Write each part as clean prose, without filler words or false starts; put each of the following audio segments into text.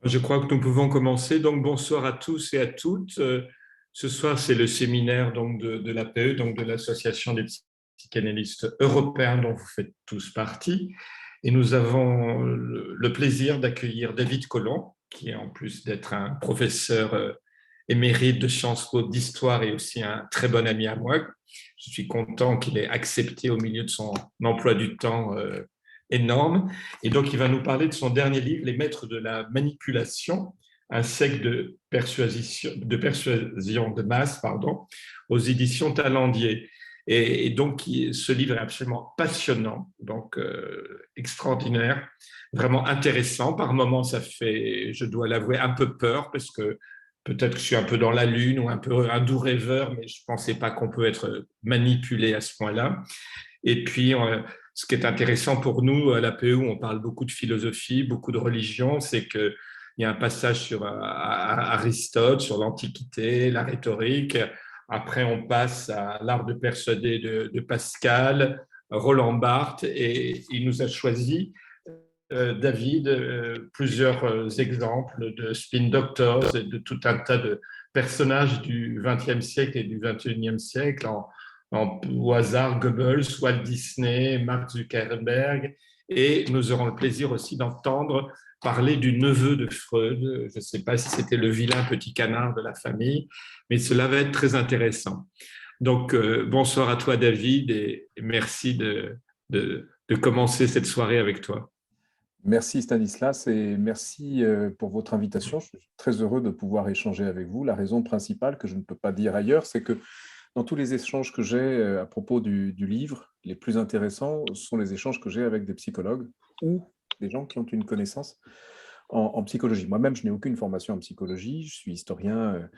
Je crois que nous pouvons commencer. Donc, bonsoir à tous et à toutes. Ce soir, c'est le séminaire de l'APE, donc de l'Association des psychanalystes européens dont vous faites tous partie. Et nous avons le plaisir d'accueillir David Collomb, qui, en plus d'être un professeur émérite de Sciences Po d'histoire et aussi un très bon ami à moi. Je suis content qu'il ait accepté au milieu de son emploi du temps énorme. Et donc, il va nous parler de son dernier livre, Les Maîtres de la manipulation, un siècle de persuasion de masse, pardon, aux éditions Talendier. Et donc, ce livre est absolument passionnant, donc extraordinaire, vraiment intéressant. Par moments, ça fait, je dois l'avouer, un peu peur, parce que peut-être que je suis un peu dans la lune ou un peu un doux rêveur, mais je ne pensais pas qu'on peut être manipulé à ce point-là. Et puis, ce qui est intéressant pour nous, à l'APE, où on parle beaucoup de philosophie, beaucoup de religion, c'est qu'il y a un passage sur Aristote, sur l'Antiquité, la rhétorique. Après, on passe à l'art de persuader de Pascal, Roland Barthes, et il nous a choisi, David, plusieurs exemples de spin doctors et de tout un tas de personnages du XXe siècle et du XXIe siècle, au hasard Goebbels, Walt Disney, Mark Zuckerberg, et nous aurons le plaisir aussi d'entendre parler du neveu de Freud. Je ne sais pas si c'était le vilain petit canard de la famille, mais cela va être très intéressant. Donc, bonsoir à toi, David, et merci de commencer cette soirée avec toi. Merci Stanislas et merci pour votre invitation. Je suis très heureux de pouvoir échanger avec vous. La raison principale que je ne peux pas dire ailleurs, c'est que dans tous les échanges que j'ai à propos du livre, les plus intéressants sont les échanges que j'ai avec des psychologues ou des gens qui ont une connaissance en psychologie. Moi-même, je n'ai aucune formation en psychologie. Je suis historien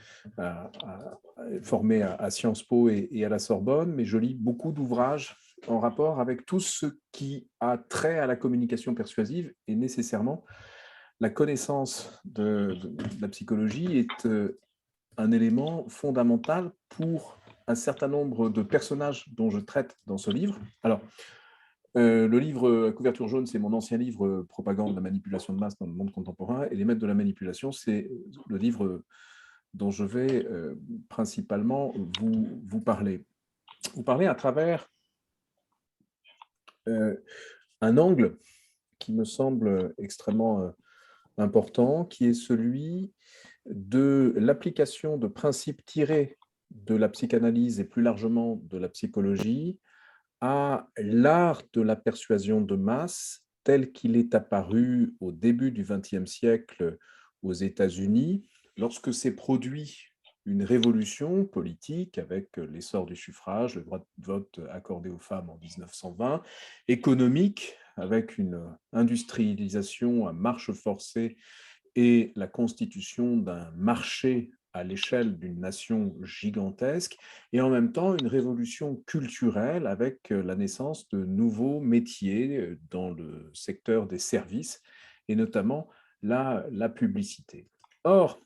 formé à Sciences Po et à la Sorbonne, mais je lis beaucoup d'ouvrages en rapport avec tout ce qui a trait à la communication persuasive, et nécessairement la connaissance de la psychologie est un élément fondamental pour un certain nombre de personnages dont je traite dans ce livre. Alors, le livre à couverture jaune, c'est mon ancien livre Propagande de la manipulation de masse dans le monde contemporain, et Les Maîtres de la manipulation, c'est le livre dont je vais principalement vous parler. Vous parler à travers un angle qui me semble extrêmement important, qui est celui de l'application de principes tirés de la psychanalyse et plus largement de la psychologie à l'art de la persuasion de masse tel qu'il est apparu au début du XXe siècle aux États-Unis, lorsque s'est produit une révolution politique avec l'essor du suffrage, le droit de vote accordé aux femmes en 1920, économique avec une industrialisation à marche forcée et la constitution d'un marché à l'échelle d'une nation gigantesque, et en même temps une révolution culturelle avec la naissance de nouveaux métiers dans le secteur des services, et notamment la publicité. Or,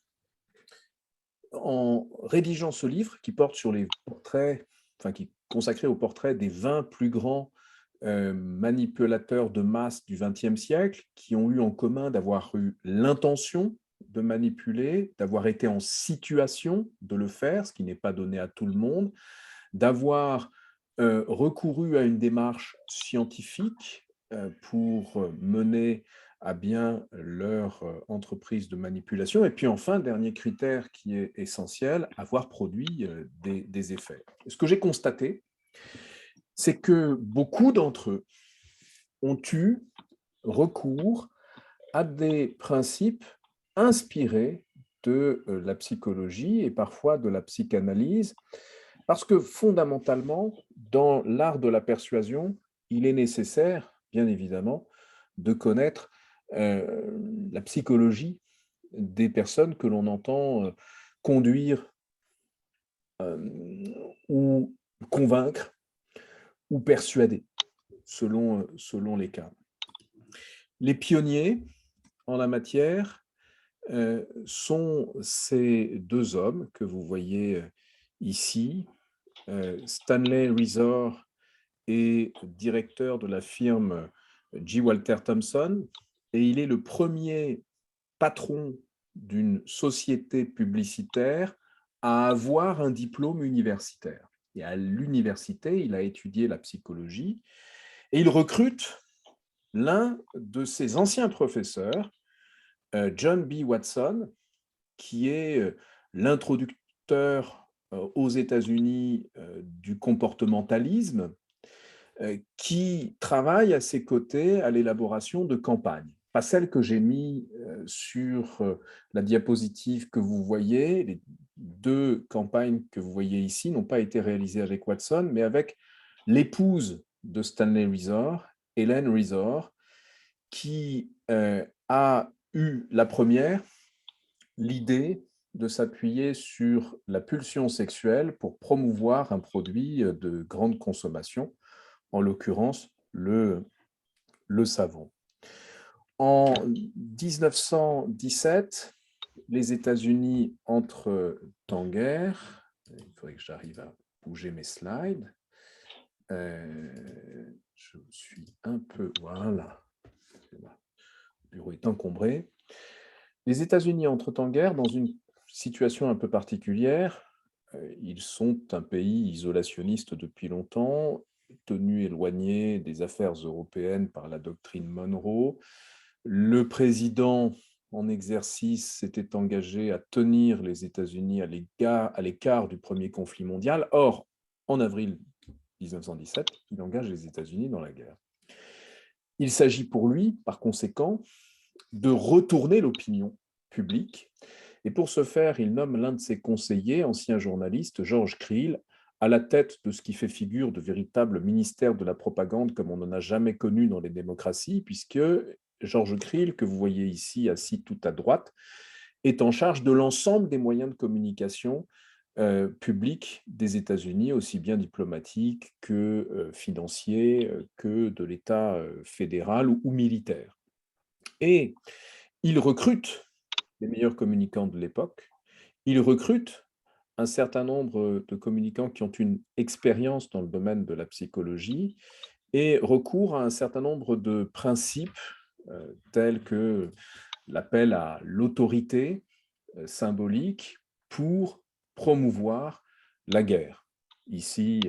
en rédigeant ce livre qui porte sur les portraits, enfin qui est consacré au portrait des 20 plus grands manipulateurs de masse du XXe siècle, qui ont eu en commun d'avoir eu l'intention de manipuler, d'avoir été en situation de le faire, ce qui n'est pas donné à tout le monde, d'avoir recouru à une démarche scientifique pour mener à bien leur entreprise de manipulation. Et puis enfin, dernier critère qui est essentiel, avoir produit des effets. Ce que j'ai constaté, c'est que beaucoup d'entre eux ont eu recours à des principes inspirés de la psychologie et parfois de la psychanalyse, parce que fondamentalement, dans l'art de la persuasion, il est nécessaire, bien évidemment, de connaître la psychologie des personnes que l'on entend conduire ou convaincre ou persuader, selon les cas. Les pionniers en la matière sont ces deux hommes que vous voyez ici. Stanley Resor est directeur de la firme G. Walter Thompson, et il est le premier patron d'une société publicitaire à avoir un diplôme universitaire. Et à l'université, il a étudié la psychologie et il recrute l'un de ses anciens professeurs, John B. Watson, qui est l'introducteur aux États-Unis du comportementalisme, qui travaille à ses côtés à l'élaboration de campagnes. Pas celle que j'ai mis sur la diapositive que vous voyez. Les deux campagnes que vous voyez ici n'ont pas été réalisées avec Watson, mais avec l'épouse de Stanley Resor, Helen Resor, qui a eu la première, l'idée de s'appuyer sur la pulsion sexuelle pour promouvoir un produit de grande consommation, en l'occurrence le savon. En 1917, les États-Unis entrent en guerre. Il faudrait que j'arrive à bouger mes slides. Je suis un peu... Voilà. Le bureau est encombré. Les États-Unis entrent en guerre dans une situation un peu particulière. Ils sont un pays isolationniste depuis longtemps, tenu éloigné des affaires européennes par la doctrine Monroe. Le président en exercice s'était engagé à tenir les États-Unis à l'écart du premier conflit mondial. Or, en avril 1917, il engage les États-Unis dans la guerre. Il s'agit pour lui, par conséquent, de retourner l'opinion publique. Et pour ce faire, il nomme l'un de ses conseillers, ancien journaliste, George Creel, à la tête de ce qui fait figure de véritable ministère de la propagande comme on n'en a jamais connu dans les démocraties, puisque George Creel, que vous voyez ici assis tout à droite, est en charge de l'ensemble des moyens de communication publics des États-Unis, aussi bien diplomatiques que financiers, que de l'État fédéral ou militaire. Et il recrute les meilleurs communicants de l'époque. Il recrute un certain nombre de communicants qui ont une expérience dans le domaine de la psychologie et recourt à un certain nombre de principes tels que l'appel à l'autorité symbolique pour promouvoir la guerre. Ici,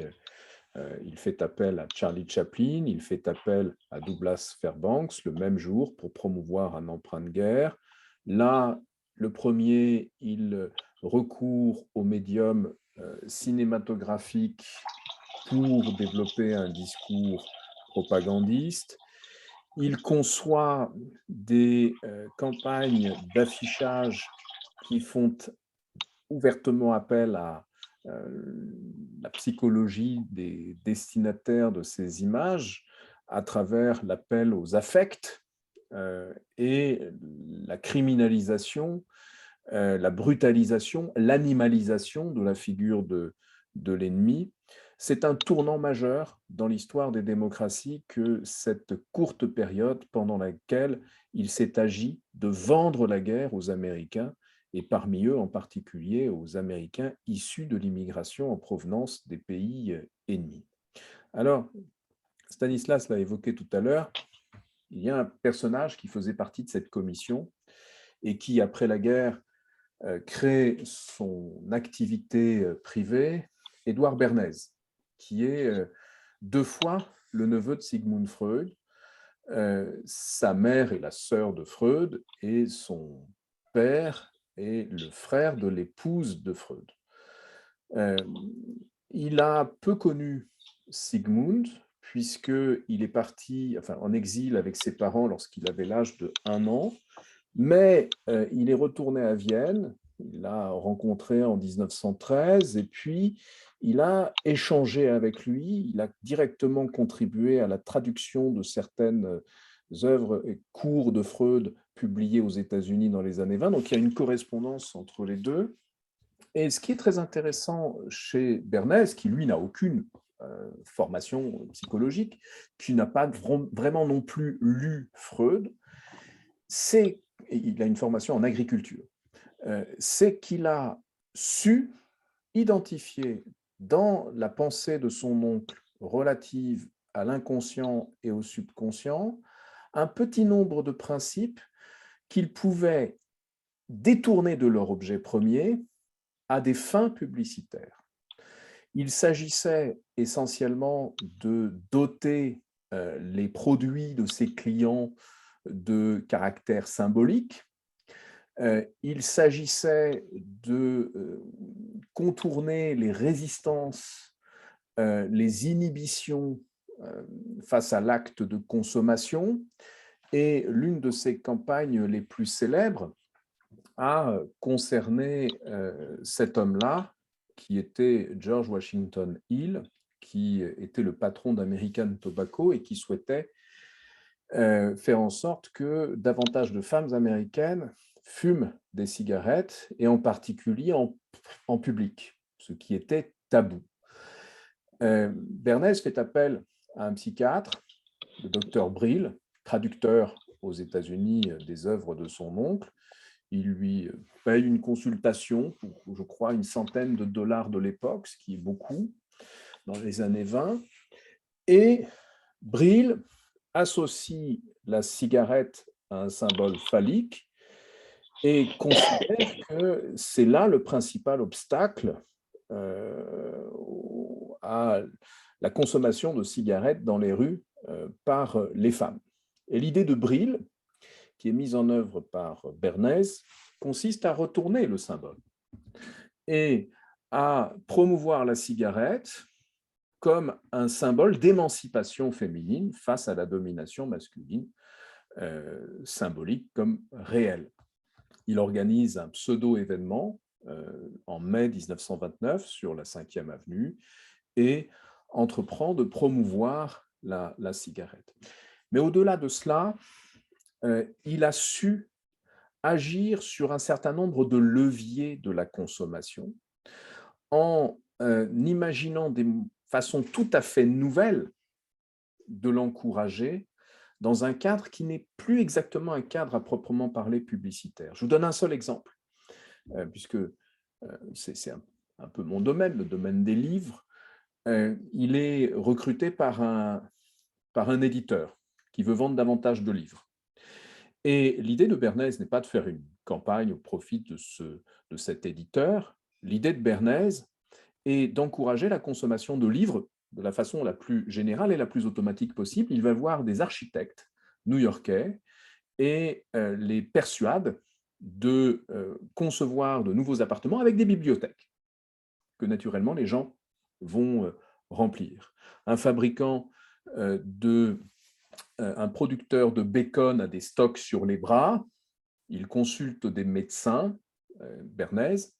il fait appel à Charlie Chaplin, il fait appel à Douglas Fairbanks le même jour pour promouvoir un emprunt de guerre. Là, le premier, il recourt au médium cinématographique pour développer un discours propagandiste. Il conçoit des campagnes d'affichage qui font ouvertement appel à la psychologie des destinataires de ces images à travers l'appel aux affects et la criminalisation, la brutalisation, l'animalisation de la figure de l'ennemi. C'est un tournant majeur dans l'histoire des démocraties que cette courte période pendant laquelle il s'est agi de vendre la guerre aux Américains et parmi eux en particulier aux Américains issus de l'immigration en provenance des pays ennemis. Alors, Stanislas l'a évoqué tout à l'heure, il y a un personnage qui faisait partie de cette commission et qui, après la guerre, crée son activité privée, Édouard Bernays, qui est 2 fois le neveu de Sigmund Freud. Sa mère est la sœur de Freud et son père est le frère de l'épouse de Freud. Il a peu connu Sigmund, puisqu'il est parti en exil avec ses parents lorsqu'il avait l'âge de 1 an, mais il est retourné à Vienne, il l'a rencontré en 1913, et puis il a échangé avec lui, il a directement contribué à la traduction de certaines œuvres et cours de Freud publiés aux États-Unis dans les années 20, donc il y a une correspondance entre les deux. Et ce qui est très intéressant chez Bernays, qui lui n'a aucune formation psychologique, qui n'a pas vraiment non plus lu Freud, il a une formation en agriculture, c'est qu'il a su identifier dans la pensée de son oncle relative à l'inconscient et au subconscient un petit nombre de principes qu'ils pouvaient détourner de leur objet premier à des fins publicitaires. Il s'agissait essentiellement de doter les produits de ses clients de caractère symbolique. Il s'agissait de contourner les résistances, les inhibitions face à l'acte de consommation. Et l'une de ces campagnes les plus célèbres a concerné cet homme-là, qui était George Washington Hill, qui était le patron d'American Tobacco et qui souhaitait faire en sorte que davantage de femmes américaines fument des cigarettes, et en particulier en public, ce qui était tabou. Bernays fait appel à un psychiatre, le docteur Brill, traducteur aux États-Unis des œuvres de son oncle. Il lui paye une consultation pour, je crois, une centaine de dollars de l'époque, ce qui est beaucoup, dans les années 20. Et Brill associe la cigarette à un symbole phallique et considère que c'est là le principal obstacle à la consommation de cigarettes dans les rues par les femmes. Et l'idée de Brill, qui est mise en œuvre par Bernays, consiste à retourner le symbole et à promouvoir la cigarette comme un symbole d'émancipation féminine face à la domination masculine, symbolique comme réelle. Il organise un pseudo-événement en mai 1929 sur la 5e avenue et entreprend de promouvoir la cigarette. Mais au-delà de cela, il a su agir sur un certain nombre de leviers de la consommation en imaginant des façons tout à fait nouvelles de l'encourager dans un cadre qui n'est plus exactement un cadre à proprement parler publicitaire. Je vous donne un seul exemple, puisque c'est un peu mon domaine, le domaine des livres. Il est recruté par un éditeur qui veut vendre davantage de livres. Et l'idée de Bernays n'est pas de faire une campagne au profit de cet éditeur. L'idée de Bernays est d'encourager la consommation de livres de la façon la plus générale et la plus automatique possible. Il va voir des architectes new-yorkais et les persuade de concevoir de nouveaux appartements avec des bibliothèques que naturellement les gens vont remplir. Un fabricant un producteur de bacon a des stocks sur les bras, il consulte des médecins, Bernays,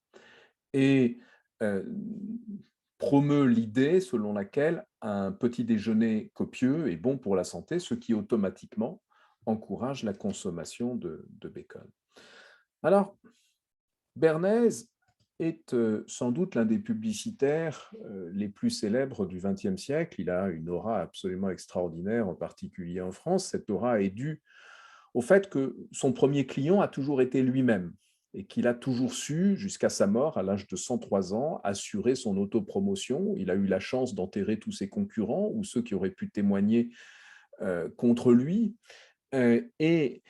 et promeut l'idée selon laquelle un petit déjeuner copieux est bon pour la santé, ce qui automatiquement encourage la consommation de bacon. Alors, Bernays est sans doute l'un des publicitaires les plus célèbres du XXe siècle. Il a une aura absolument extraordinaire, en particulier en France. Cette aura est due au fait que son premier client a toujours été lui-même et qu'il a toujours su, jusqu'à sa mort, à l'âge de 103 ans, assurer son autopromotion. Il a eu la chance d'enterrer tous ses concurrents ou ceux qui auraient pu témoigner contre lui. Et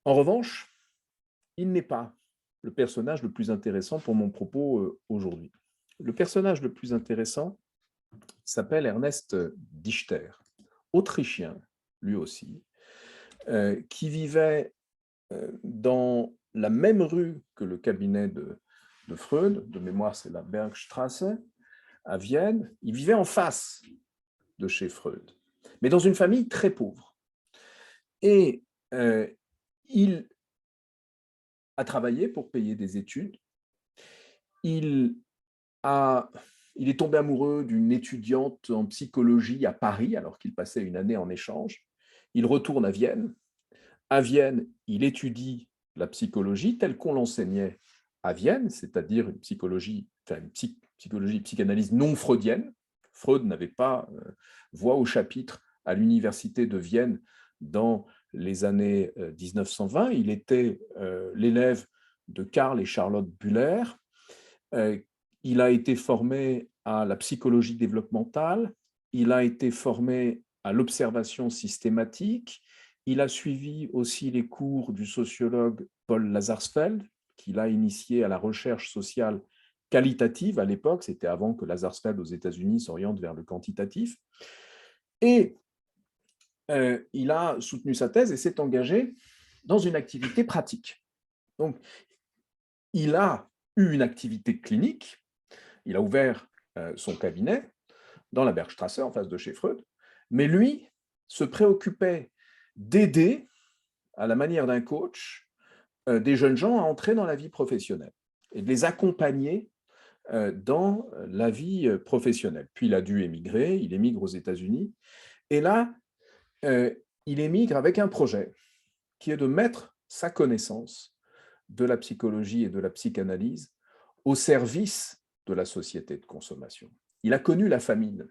en revanche, il n'est pas le personnage le plus intéressant pour mon propos aujourd'hui. Le personnage le plus intéressant s'appelle Ernest Dichter, autrichien, lui aussi, qui vivait dans la même rue que le cabinet de Freud, de mémoire c'est la Bergstrasse, à Vienne. Il vivait en face de chez Freud, mais dans une famille très pauvre. Et il a travaillé pour payer des études. Il est tombé amoureux d'une étudiante en psychologie à Paris, alors qu'il passait une année en échange. Il retourne à Vienne. À Vienne, il étudie la psychologie telle qu'on l'enseignait à Vienne, c'est-à-dire une psychanalyse non freudienne. Freud n'avait pas voix au chapitre à l'université de Vienne dans les années 1920. Il était l'élève de Karl et Charlotte Bühler. Il a été formé à la psychologie développementale, il a été formé à l'observation systématique, Il a suivi aussi les cours du sociologue Paul Lazarsfeld, qui l'a initié à la recherche sociale qualitative à l'époque, c'était avant que Lazarsfeld aux États-Unis s'oriente vers le quantitatif. Et il a soutenu sa thèse et s'est engagé dans une activité pratique. Donc, il a eu une activité clinique, il a ouvert son cabinet dans la Bergstrasse, en face de chez Freud, mais lui se préoccupait d'aider, à la manière d'un coach, des jeunes gens à entrer dans la vie professionnelle et de les accompagner dans la vie professionnelle. Puis il a dû émigrer, il émigre aux États-Unis, et là, il émigre avec un projet qui est de mettre sa connaissance de la psychologie et de la psychanalyse au service de la société de consommation. Il a connu la famine,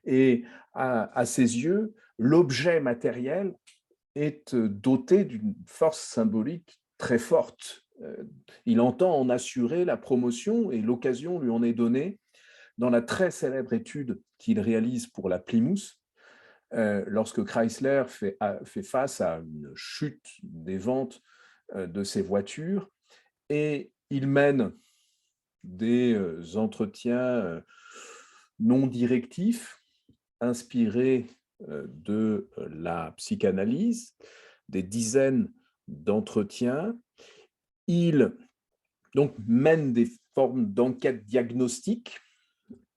et à ses yeux, l'objet matériel est doté d'une force symbolique très forte. Il entend en assurer la promotion, et l'occasion lui en est donnée dans la très célèbre étude qu'il réalise pour la Plymouth, lorsque Chrysler fait face à une chute des ventes de ses voitures, et il mène des entretiens non directifs, inspirés de la psychanalyse, des dizaines d'entretiens. Il donc mène des formes d'enquête diagnostique.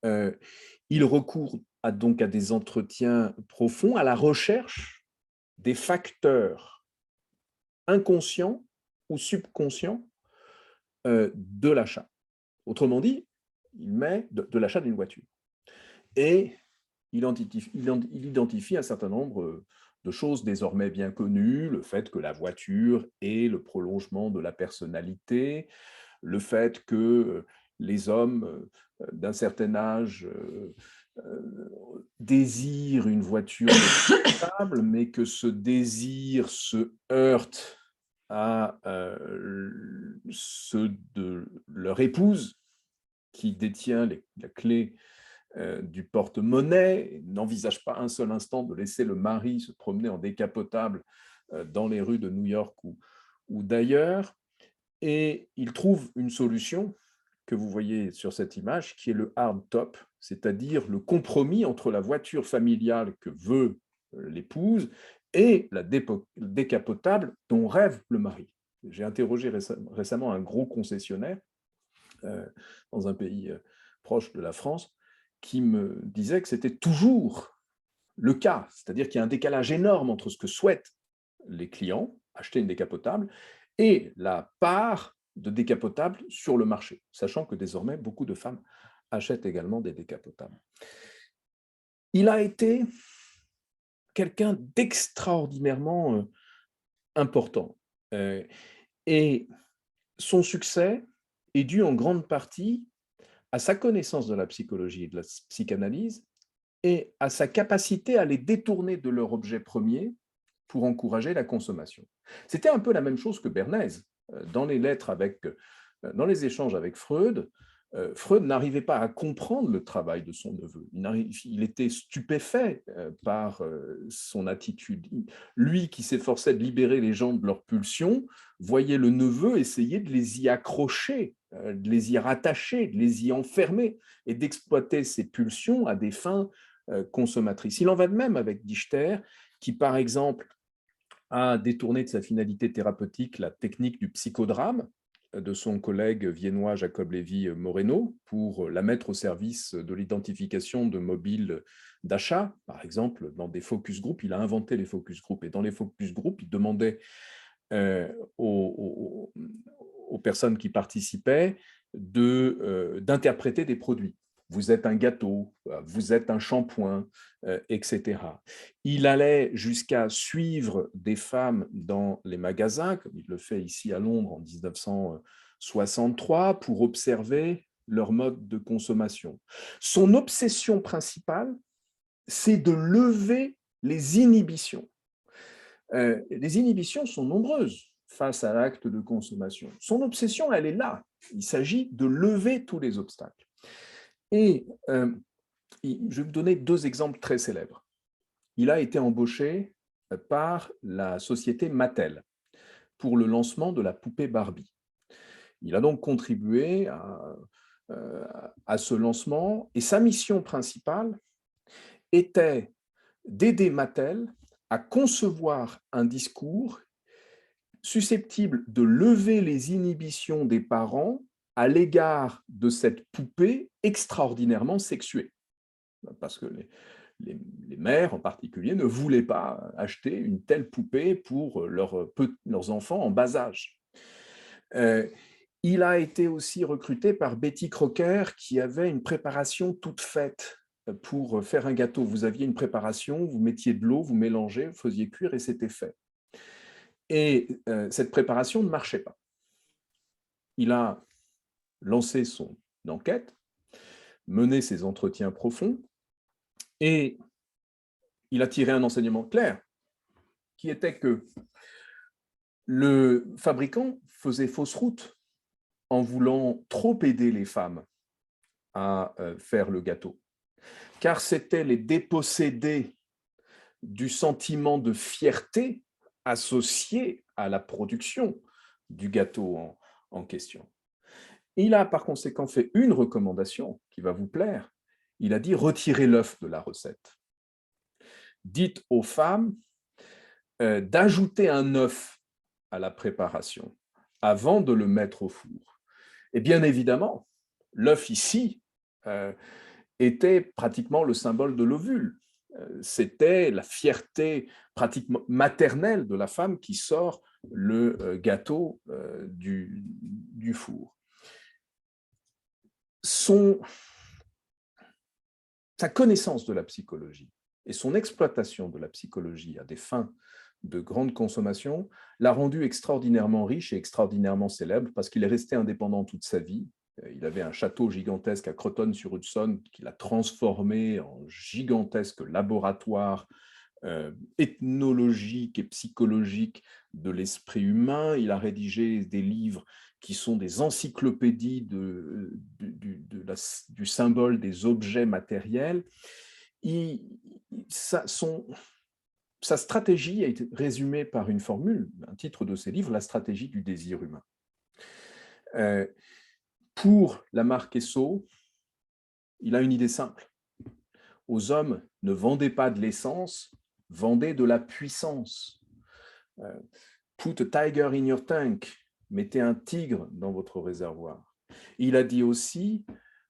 Il recourt donc à des entretiens profonds, à la recherche des facteurs inconscients ou subconscients de l'achat. Autrement dit, il met de l'achat d'une voiture. Et il identifie un certain nombre de choses désormais bien connues, le fait que la voiture est le prolongement de la personnalité, le fait que les hommes d'un certain âge désirent une voiture stable, mais que ce désir se heurte à ceux de leur épouse qui détient la clé du porte-monnaie, n'envisage pas un seul instant de laisser le mari se promener en décapotable dans les rues de New York ou d'ailleurs, et il trouve une solution que vous voyez sur cette image, qui est le hard top, c'est-à-dire le compromis entre la voiture familiale que veut l'épouse et la décapotable dont rêve le mari. J'ai interrogé récemment un gros concessionnaire dans un pays proche de la France, qui me disait que c'était toujours le cas, c'est-à-dire qu'il y a un décalage énorme entre ce que souhaitent les clients, acheter une décapotable, et la part de décapotables sur le marché, sachant que désormais, beaucoup de femmes achètent également des décapotables. Il a été quelqu'un d'extraordinairement important. Et son succès est dû en grande partie à sa connaissance de la psychologie et de la psychanalyse et à sa capacité à les détourner de leur objet premier pour encourager la consommation. C'était un peu la même chose que Bernays. Dans les échanges avec Freud, Freud n'arrivait pas à comprendre le travail de son neveu. Il était stupéfait par son attitude. Lui qui s'efforçait de libérer les gens de leurs pulsions, voyait le neveu essayer de les y accrocher, de les y rattacher, de les y enfermer et d'exploiter ces pulsions à des fins consommatrices. Il en va de même avec Dichter, qui par exemple a détourné de sa finalité thérapeutique la technique du psychodrame de son collègue viennois Jacob Lévy Moreno pour la mettre au service de l'identification de mobiles d'achat. Par exemple, dans des focus group, il a inventé les focus group, et dans les focus group, il demandait aux personnes qui participaient d'interpréter des produits. Vous êtes un gâteau, vous êtes un shampoing, etc. Il allait jusqu'à suivre des femmes dans les magasins, comme il le fait ici à Londres en 1963, pour observer leur mode de consommation. Son obsession principale, c'est de lever les inhibitions. Les inhibitions sont nombreuses face à l'acte de consommation. Son obsession, elle est là. Il s'agit de lever tous les obstacles. Et je vais vous donner deux exemples très célèbres. Il a été embauché par la société Mattel pour le lancement de la poupée Barbie. Il a donc contribué à ce lancement et sa mission principale était d'aider Mattel à concevoir un discours susceptible de lever les inhibitions des parents à l'égard de cette poupée extraordinairement sexuée. Parce que les mères en particulier ne voulaient pas acheter une telle poupée pour leurs enfants en bas âge. Il a été aussi recruté par Betty Crocker qui avait une préparation toute faite pour faire un gâteau. Vous aviez une préparation, vous mettiez de l'eau, vous mélangez, vous faisiez cuire et c'était fait. Et cette préparation ne marchait pas. Il a lancé son enquête, mené ses entretiens profonds et il a tiré un enseignement clair qui était que le fabricant faisait fausse route en voulant trop aider les femmes à faire le gâteau, car c'était les déposséder du sentiment de fierté associé à la production du gâteau en question. Il a par conséquent fait une recommandation qui va vous plaire. Il a dit retirez l'œuf de la recette. Dites aux femmes d'ajouter un œuf à la préparation avant de le mettre au four. Et bien évidemment, l'œuf ici était pratiquement le symbole de l'ovule. C'était la fierté pratiquement maternelle de la femme qui sort le gâteau du four. Sa connaissance de la psychologie et son exploitation de la psychologie à des fins de grande consommation l'a rendu extraordinairement riche et extraordinairement célèbre parce qu'il est resté indépendant toute sa vie. Il avait un château gigantesque à Croton-sur-Hudson qu'il a transformé en gigantesque laboratoire ethnologique et psychologique de l'esprit humain. Il a rédigé des livres qui sont des encyclopédies du symbole des objets matériels. Sa stratégie a été résumée par une formule, un titre de ses livres, La stratégie du désir humain. Pour la marque Esso, il a une idée simple. Aux hommes, ne vendez pas de l'essence, vendez de la puissance. Put a tiger in your tank. Mettez un tigre dans votre réservoir. Il a dit aussi,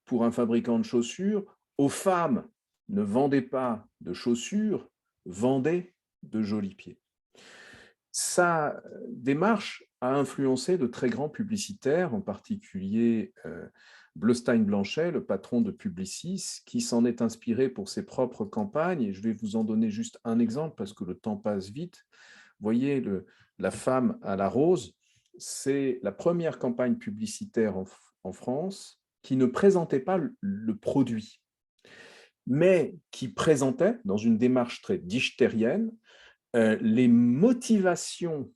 pour un fabricant de chaussures, aux femmes, ne vendez pas de chaussures, vendez de jolis pieds. Sa démarche a influencé de très grands publicitaires, en particulier Bleustein-Blanchet, le patron de Publicis, qui s'en est inspiré pour ses propres campagnes. Et je vais vous en donner juste un exemple parce que le temps passe vite. Vous voyez, la femme à la rose, c'est la première campagne publicitaire en France qui ne présentait pas le produit, mais qui présentait, dans une démarche très dichtérienne, les motivations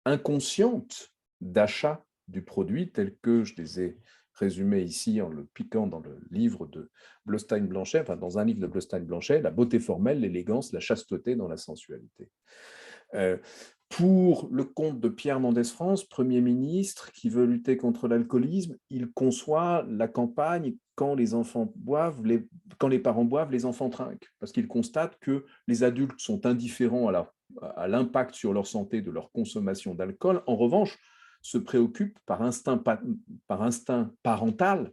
inconscientes d'achat du produit, telles que je les ai résumées ici en le piquant dans le livre de Bleustein-Blanchet, enfin dans un livre de Bleustein-Blanchet, la beauté formelle, l'élégance, la chasteté dans la sensualité. Pour le compte de Pierre Mendès France, Premier ministre qui veut lutter contre l'alcoolisme, il conçoit la campagne quand les parents boivent, les enfants trinquent, parce qu'il constate que les adultes sont indifférents à l'impact sur leur santé de leur consommation d'alcool. En revanche, se préoccupent par instinct parental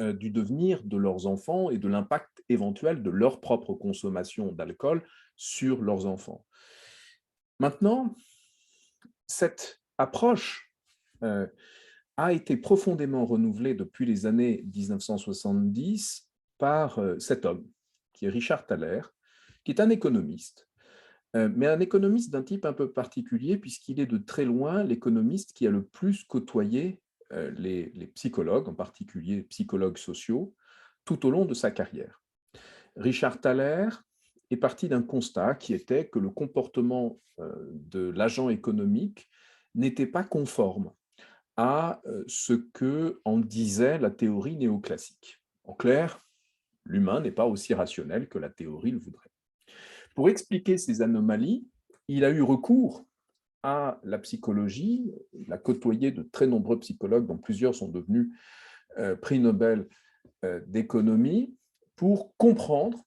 du devenir de leurs enfants et de l'impact éventuel de leur propre consommation d'alcool sur leurs enfants. Maintenant, cette approche a été profondément renouvelée depuis les années 1970 par cet homme, qui est Richard Thaler, qui est un économiste, mais un économiste d'un type un peu particulier, puisqu'il est de très loin l'économiste qui a le plus côtoyé les psychologues, en particulier psychologues sociaux, tout au long de sa carrière. Richard Thaler est parti d'un constat qui était que le comportement de l'agent économique n'était pas conforme à ce que en disait la théorie néoclassique. En clair, l'humain n'est pas aussi rationnel que la théorie le voudrait. Pour expliquer ces anomalies, il a eu recours à la psychologie. Il a côtoyé de très nombreux psychologues, dont plusieurs sont devenus prix Nobel d'économie, pour comprendre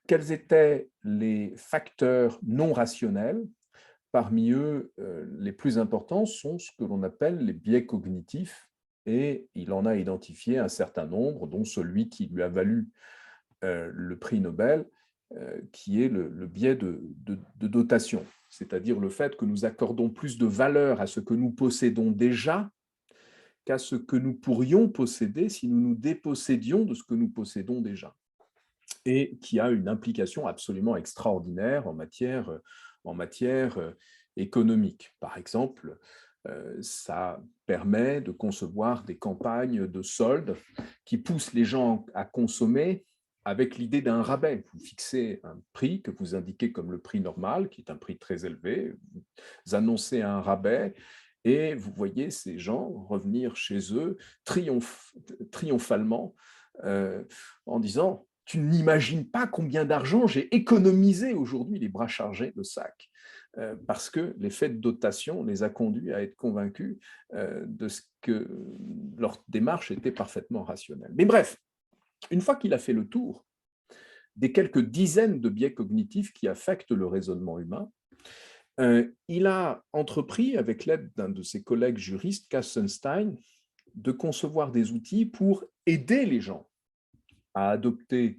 quels étaient les facteurs non rationnels. Parmi eux, les plus importants sont ce que l'on appelle les biais cognitifs, et il en a identifié un certain nombre, dont celui qui lui a valu le prix Nobel, qui est le biais de dotation, c'est-à-dire le fait que nous accordons plus de valeur à ce que nous possédons déjà qu'à ce que nous pourrions posséder si nous nous dépossédions de ce que nous possédons déjà, et qui a une implication absolument extraordinaire en matière économique. Par exemple, ça permet de concevoir des campagnes de soldes qui poussent les gens à consommer avec l'idée d'un rabais. Vous fixez un prix que vous indiquez comme le prix normal, qui est un prix très élevé, vous annoncez un rabais, et vous voyez ces gens revenir chez eux triomphalement en disant « Tu n'imagines pas combien d'argent j'ai économisé aujourd'hui, les bras chargés de sacs ». Parce que l'effet de dotation les a conduits à être convaincus de ce que leur démarche était parfaitement rationnelle. Mais bref, une fois qu'il a fait le tour des quelques dizaines de biais cognitifs qui affectent le raisonnement humain, il a entrepris, avec l'aide d'un de ses collègues juristes, Kassenstein, de concevoir des outils pour aider les gens à adopter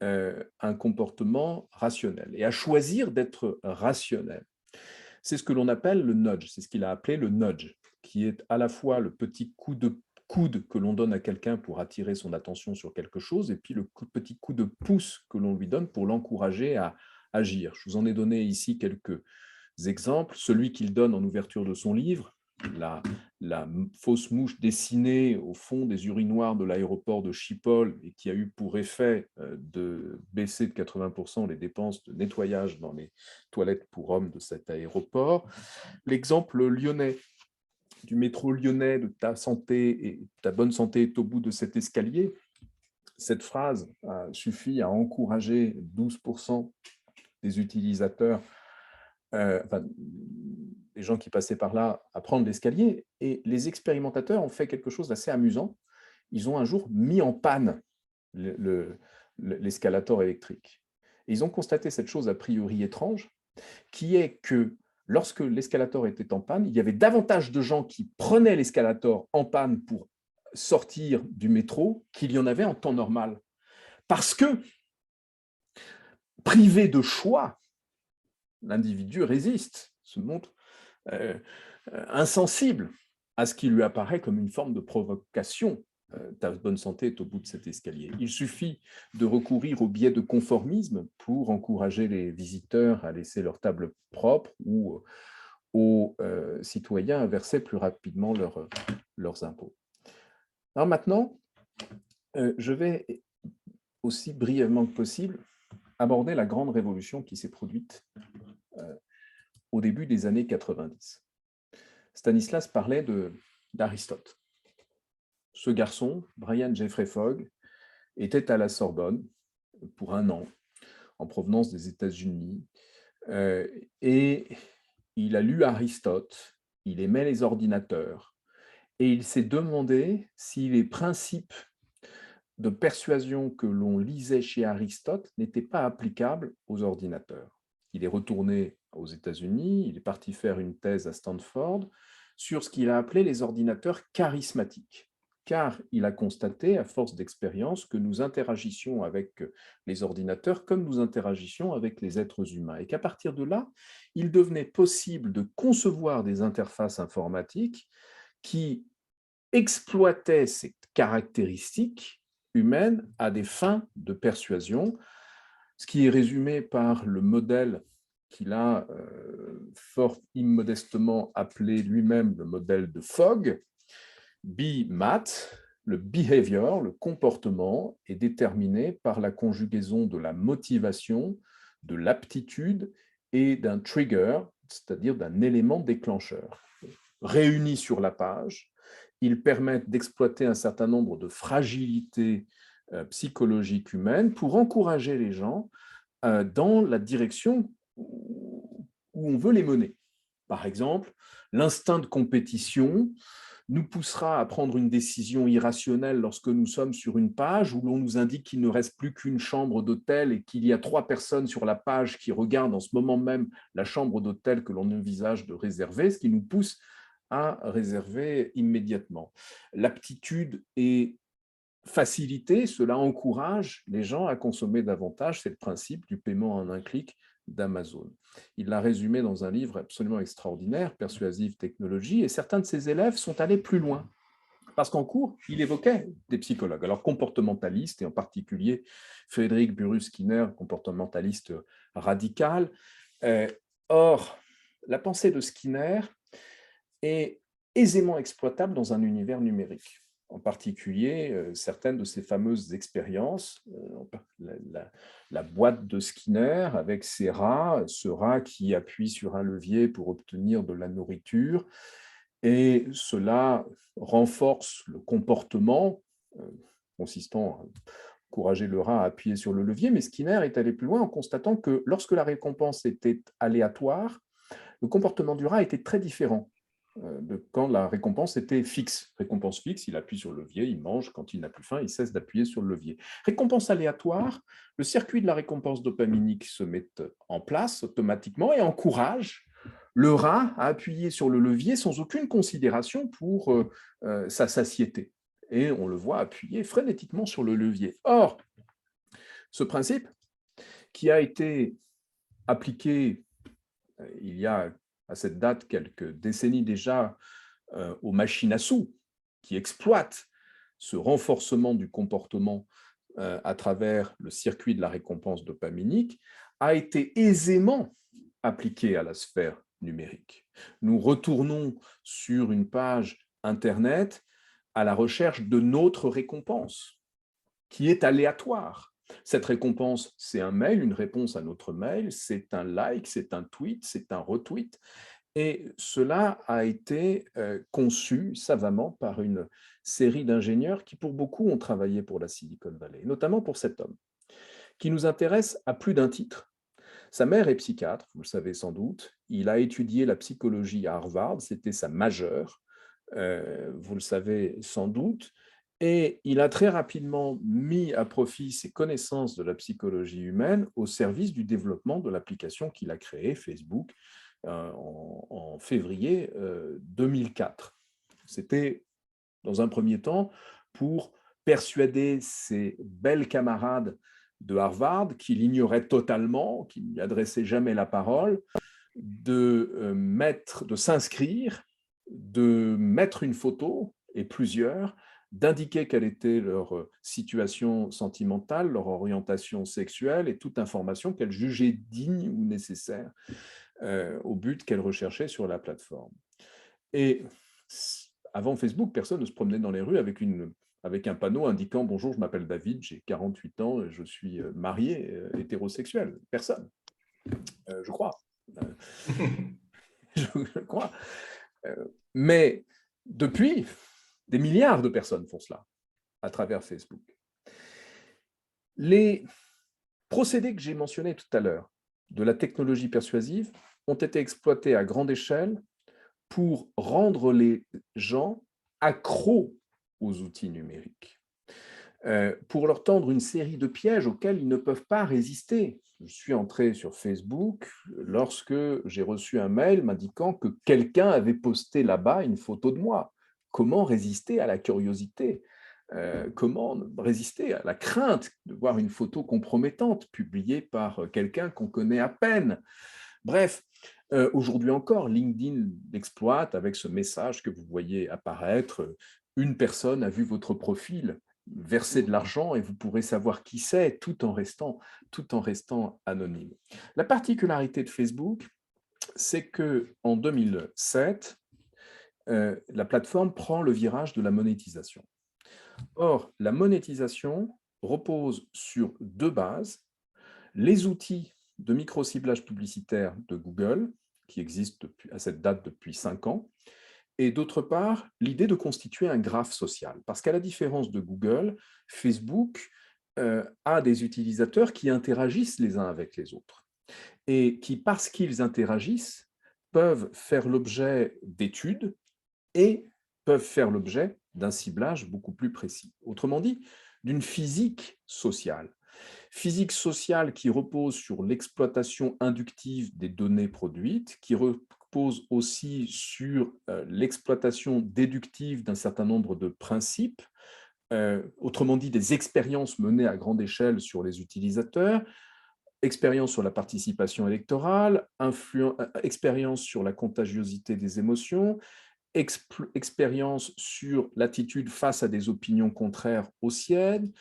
un comportement rationnel et à choisir d'être rationnel. C'est ce que l'on appelle le nudge, c'est ce qu'il a appelé le nudge, qui est à la fois le petit coup de coude que l'on donne à quelqu'un pour attirer son attention sur quelque chose, et puis le petit coup de pouce que l'on lui donne pour l'encourager à agir. Je vous en ai donné ici quelques exemples. Celui qu'il donne en ouverture de son livre, la fausse mouche dessinée au fond des urinoirs de l'aéroport de Schiphol et qui a eu pour effet de baisser de 80% les dépenses de nettoyage dans les toilettes pour hommes de cet aéroport. L'exemple lyonnais, du métro lyonnais, de ta santé et ta bonne santé est au bout de cet escalier. Cette phrase suffit à encourager 12% des utilisateurs, les gens qui passaient par là, à prendre l'escalier. Et les expérimentateurs ont fait quelque chose d'assez amusant. Ils ont un jour mis en panne l'escalator électrique. Et ils ont constaté cette chose a priori étrange, qui est que lorsque l'escalator était en panne, il y avait davantage de gens qui prenaient l'escalator en panne pour sortir du métro qu'il y en avait en temps normal. Parce que, privé de choix, l'individu résiste, se montre insensible à ce qui lui apparaît comme une forme de provocation. Ta bonne santé est au bout de cet escalier. Il suffit de recourir au biais de conformisme pour encourager les visiteurs à laisser leur table propre ou aux citoyens à verser plus rapidement leurs impôts. Alors maintenant, je vais aussi brièvement que possible aborder la grande révolution qui s'est produite au début des années 90. Stanislas parlait d'Aristote. Ce garçon, Brian Jeffrey Fogg, était à la Sorbonne pour 1 an, en provenance des États-Unis, et il a lu Aristote, il aimait les ordinateurs, et il s'est demandé si les principes de persuasion que l'on lisait chez Aristote n'étaient pas applicables aux ordinateurs. Il est retourné aux États-Unis, il est parti faire une thèse à Stanford sur ce qu'il a appelé les ordinateurs charismatiques, car il a constaté, à force d'expérience, que nous interagissions avec les ordinateurs comme nous interagissions avec les êtres humains, et qu'à partir de là, il devenait possible de concevoir des interfaces informatiques qui exploitaient ces caractéristiques humaines à des fins de persuasion, ce qui est résumé par le modèle qu'il a fort immodestement appelé lui-même le modèle de Fogg. BMAT, le behavior, le comportement, est déterminé par la conjugaison de la motivation, de l'aptitude et d'un trigger, c'est-à-dire d'un élément déclencheur. Réunis sur la page, ils permettent d'exploiter un certain nombre de fragilités psychologiques humaines pour encourager les gens dans la direction où on veut les mener. Par exemple, l'instinct de compétition nous poussera à prendre une décision irrationnelle lorsque nous sommes sur une page où l'on nous indique qu'il ne reste plus qu'une chambre d'hôtel et qu'il y a 3 personnes sur la page qui regardent en ce moment même la chambre d'hôtel que l'on envisage de réserver, ce qui nous pousse à réserver immédiatement. L'aptitude est facilitée, cela encourage les gens à consommer davantage, c'est le principe du paiement en un clic d'Amazon. Il l'a résumé dans un livre absolument extraordinaire, Persuasive Technology, et certains de ses élèves sont allés plus loin. Parce qu'en cours, il évoquait des psychologues, alors comportementalistes, et en particulier Frédéric Burrus-Skinner, comportementaliste radical. Or, la pensée de Skinner est aisément exploitable dans un univers numérique. En particulier, certaines de ces fameuses expériences, la boîte de Skinner avec ses rats, ce rat qui appuie sur un levier pour obtenir de la nourriture, et cela renforce le comportement consistant à encourager le rat à appuyer sur le levier, mais Skinner est allé plus loin en constatant que lorsque la récompense était aléatoire, le comportement du rat était très différent de quand la récompense était fixe. Récompense fixe, il appuie sur le levier, il mange, quand il n'a plus faim, il cesse d'appuyer sur le levier. Récompense aléatoire, le circuit de la récompense dopaminique se met en place automatiquement et encourage le rat à appuyer sur le levier sans aucune considération pour sa satiété. Et on le voit appuyer frénétiquement sur le levier. Or, ce principe, qui a été appliqué il y a à cette date quelques décennies déjà aux machines à sous, qui exploitent ce renforcement du comportement à travers le circuit de la récompense dopaminique, a été aisément appliqué à la sphère numérique. Nous retournons sur une page Internet à la recherche de notre récompense, qui est aléatoire. Cette récompense, c'est un mail, une réponse à notre mail, c'est un like, c'est un tweet, c'est un retweet. Et cela a été conçu savamment par une série d'ingénieurs qui, pour beaucoup, ont travaillé pour la Silicon Valley, notamment pour cet homme, qui nous intéresse à plus d'un titre. Sa mère est psychiatre, vous le savez sans doute. Il a étudié la psychologie à Harvard, c'était sa majeure, vous le savez sans doute. Et il a très rapidement mis à profit ses connaissances de la psychologie humaine au service du développement de l'application qu'il a créée, Facebook, en février 2004. C'était, dans un premier temps, pour persuader ses belles camarades de Harvard, qu'il ignorait totalement, qu'il n'y adressait jamais la parole, de s'inscrire, de mettre une photo, et plusieurs, d'indiquer quelle était leur situation sentimentale, leur orientation sexuelle et toute information qu'elles jugeaient digne ou nécessaire au but qu'elles recherchaient sur la plateforme. Et avant Facebook, personne ne se promenait dans les rues avec un panneau indiquant « Bonjour, je m'appelle David, j'ai 48 ans, je suis marié, hétérosexuel ». Personne, je crois. Je crois. Mais depuis, des milliards de personnes font cela à travers Facebook. Les procédés que j'ai mentionnés tout à l'heure de la technologie persuasive ont été exploités à grande échelle pour rendre les gens accros aux outils numériques, pour leur tendre une série de pièges auxquels ils ne peuvent pas résister. Je suis entré sur Facebook lorsque j'ai reçu un mail m'indiquant que quelqu'un avait posté là-bas une photo de moi. Comment résister à la curiosité ? Comment résister à la crainte de voir une photo compromettante publiée par quelqu'un qu'on connaît à peine ? Bref, aujourd'hui encore, LinkedIn l'exploite avec ce message que vous voyez apparaître. Une personne a vu votre profil, verser de l'argent et vous pourrez savoir qui c'est tout en restant anonyme. La particularité de Facebook, c'est qu'en 2007, la plateforme prend le virage de la monétisation. Or, la monétisation repose sur deux bases. Les outils de micro-ciblage publicitaire de Google, qui existent à cette date depuis 5 ans, et d'autre part, l'idée de constituer un graphe social. Parce qu'à la différence de Google, Facebook a des utilisateurs qui interagissent les uns avec les autres. et qui, parce qu'ils interagissent, peuvent faire l'objet d'études et peuvent faire l'objet d'un ciblage beaucoup plus précis. Autrement dit, d'une physique sociale. Physique sociale qui repose sur l'exploitation inductive des données produites, qui repose aussi sur l'exploitation déductive d'un certain nombre de principes, autrement dit des expériences menées à grande échelle sur les utilisateurs, expérience sur la participation électorale, expérience sur la contagiosité des émotions, expérience sur l'attitude face à des opinions contraires aux siennes.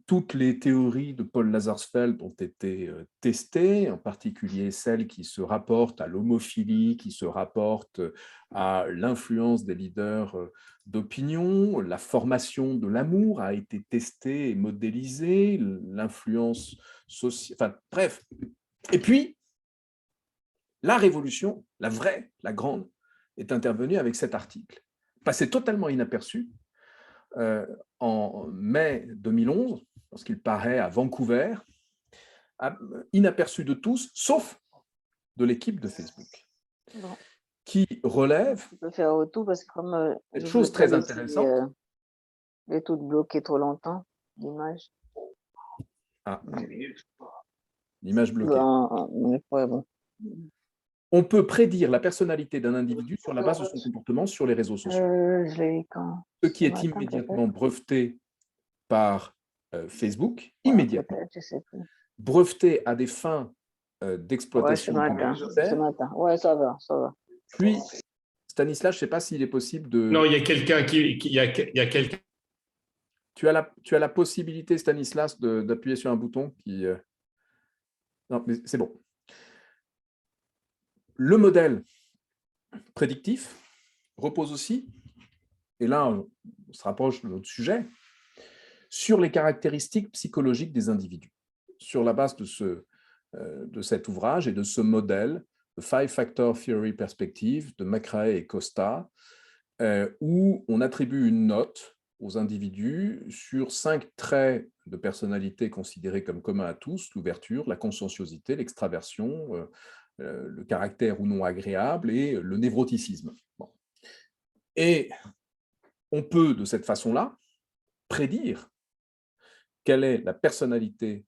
Toutes les théories de Paul Lazarsfeld ont été testées, en particulier celles qui se rapportent à l'homophilie, qui se rapportent à l'influence des leaders d'opinion. La formation de l'amour a été testée et modélisée, l'influence sociale, enfin bref. Et puis, la révolution, la vraie, la grande, est intervenue avec cet article, passé totalement inaperçu en mai 2011, lorsqu'il paraît à Vancouver, inaperçu de tous, sauf de l'équipe de Facebook, Bon. qui relève Je peux faire tout parce que comme cette chose très intéressante. Les tout bloqué trop longtemps, l'image. Ah, l'image bloquée. Bon. On peut prédire la personnalité d'un individu sur la base de son comportement sur les réseaux sociaux. Je l'ai vu quand Ce qui est immédiatement breveté par Facebook, immédiatement. Je sais plus. Breveté à des fins d'exploitation. Ce matin. Ouais, ça va. Puis, Stanislas, je ne sais pas s'il est possible de... Non, il y a quelqu'un il y a quelqu'un. Tu as la possibilité, Stanislas, d'appuyer sur un bouton qui... Non, mais c'est bon. Le modèle prédictif repose aussi, et là, on se rapproche de notre sujet, sur les caractéristiques psychologiques des individus. Sur la base de cet ouvrage et de ce modèle, The Five Factor Theory Perspective de McRae et Costa, où on attribue une note aux individus sur 5 traits de personnalité considérés comme communs à tous: l'ouverture, la conscienciosité, l'extraversion, le caractère ou non agréable et le névroticisme. Bon. Et on peut, de cette façon-là, prédire quelle est la personnalité,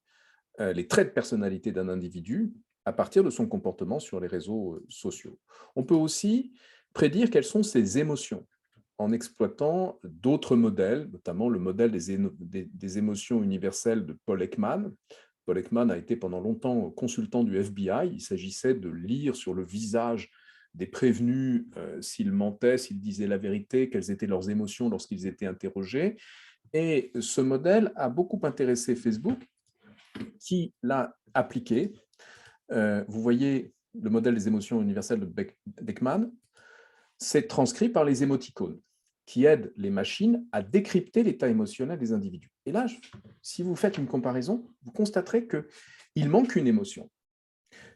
les traits de personnalité d'un individu à partir de son comportement sur les réseaux sociaux. On peut aussi prédire quelles sont ses émotions en exploitant d'autres modèles, notamment le modèle des émotions universelles de Paul Ekman. Paul Ekman a été pendant longtemps consultant du FBI. Il s'agissait de lire sur le visage des prévenus s'ils mentaient, s'ils disaient la vérité, quelles étaient leurs émotions lorsqu'ils étaient interrogés. Et ce modèle a beaucoup intéressé Facebook, qui l'a appliqué. Vous voyez le modèle des émotions universelles d'Ekman, c'est transcrit par les émoticônes, qui aident les machines à décrypter l'état émotionnel des individus. Et là, si vous faites une comparaison, vous constaterez qu'il manque une émotion.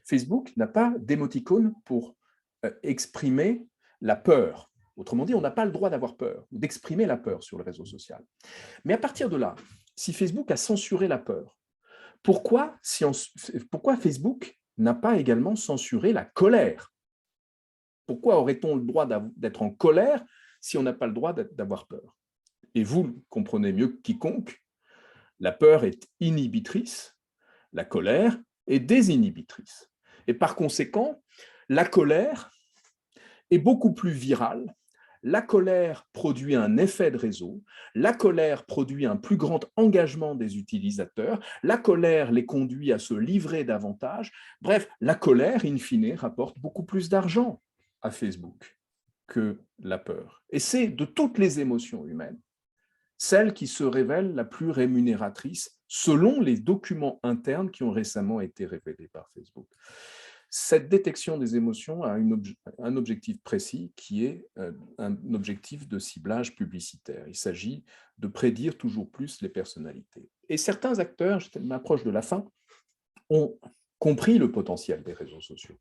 Facebook n'a pas d'émoticône pour exprimer la peur. Autrement dit, on n'a pas le droit d'avoir peur ou d'exprimer la peur sur le réseau social. Mais à partir de là, si Facebook a censuré la peur, pourquoi Facebook n'a pas également censuré la colère? Pourquoi aurait-on le droit d'être en colère si on n'a pas le droit d'avoir peur? Et vous le comprenez mieux que quiconque, la peur est inhibitrice, la colère est désinhibitrice. Et par conséquent, la colère est beaucoup plus virale. La colère produit un effet de réseau, la colère produit un plus grand engagement des utilisateurs, la colère les conduit à se livrer davantage. Bref, la colère, in fine, rapporte beaucoup plus d'argent à Facebook que la peur. Et c'est de toutes les émotions humaines, celle qui se révèle la plus rémunératrice selon les documents internes qui ont récemment été révélés par Facebook. Cette détection des émotions a un objectif précis qui est un objectif de ciblage publicitaire. Il s'agit de prédire toujours plus les personnalités. Et certains acteurs, je m'approche de la fin, ont compris le potentiel des réseaux sociaux.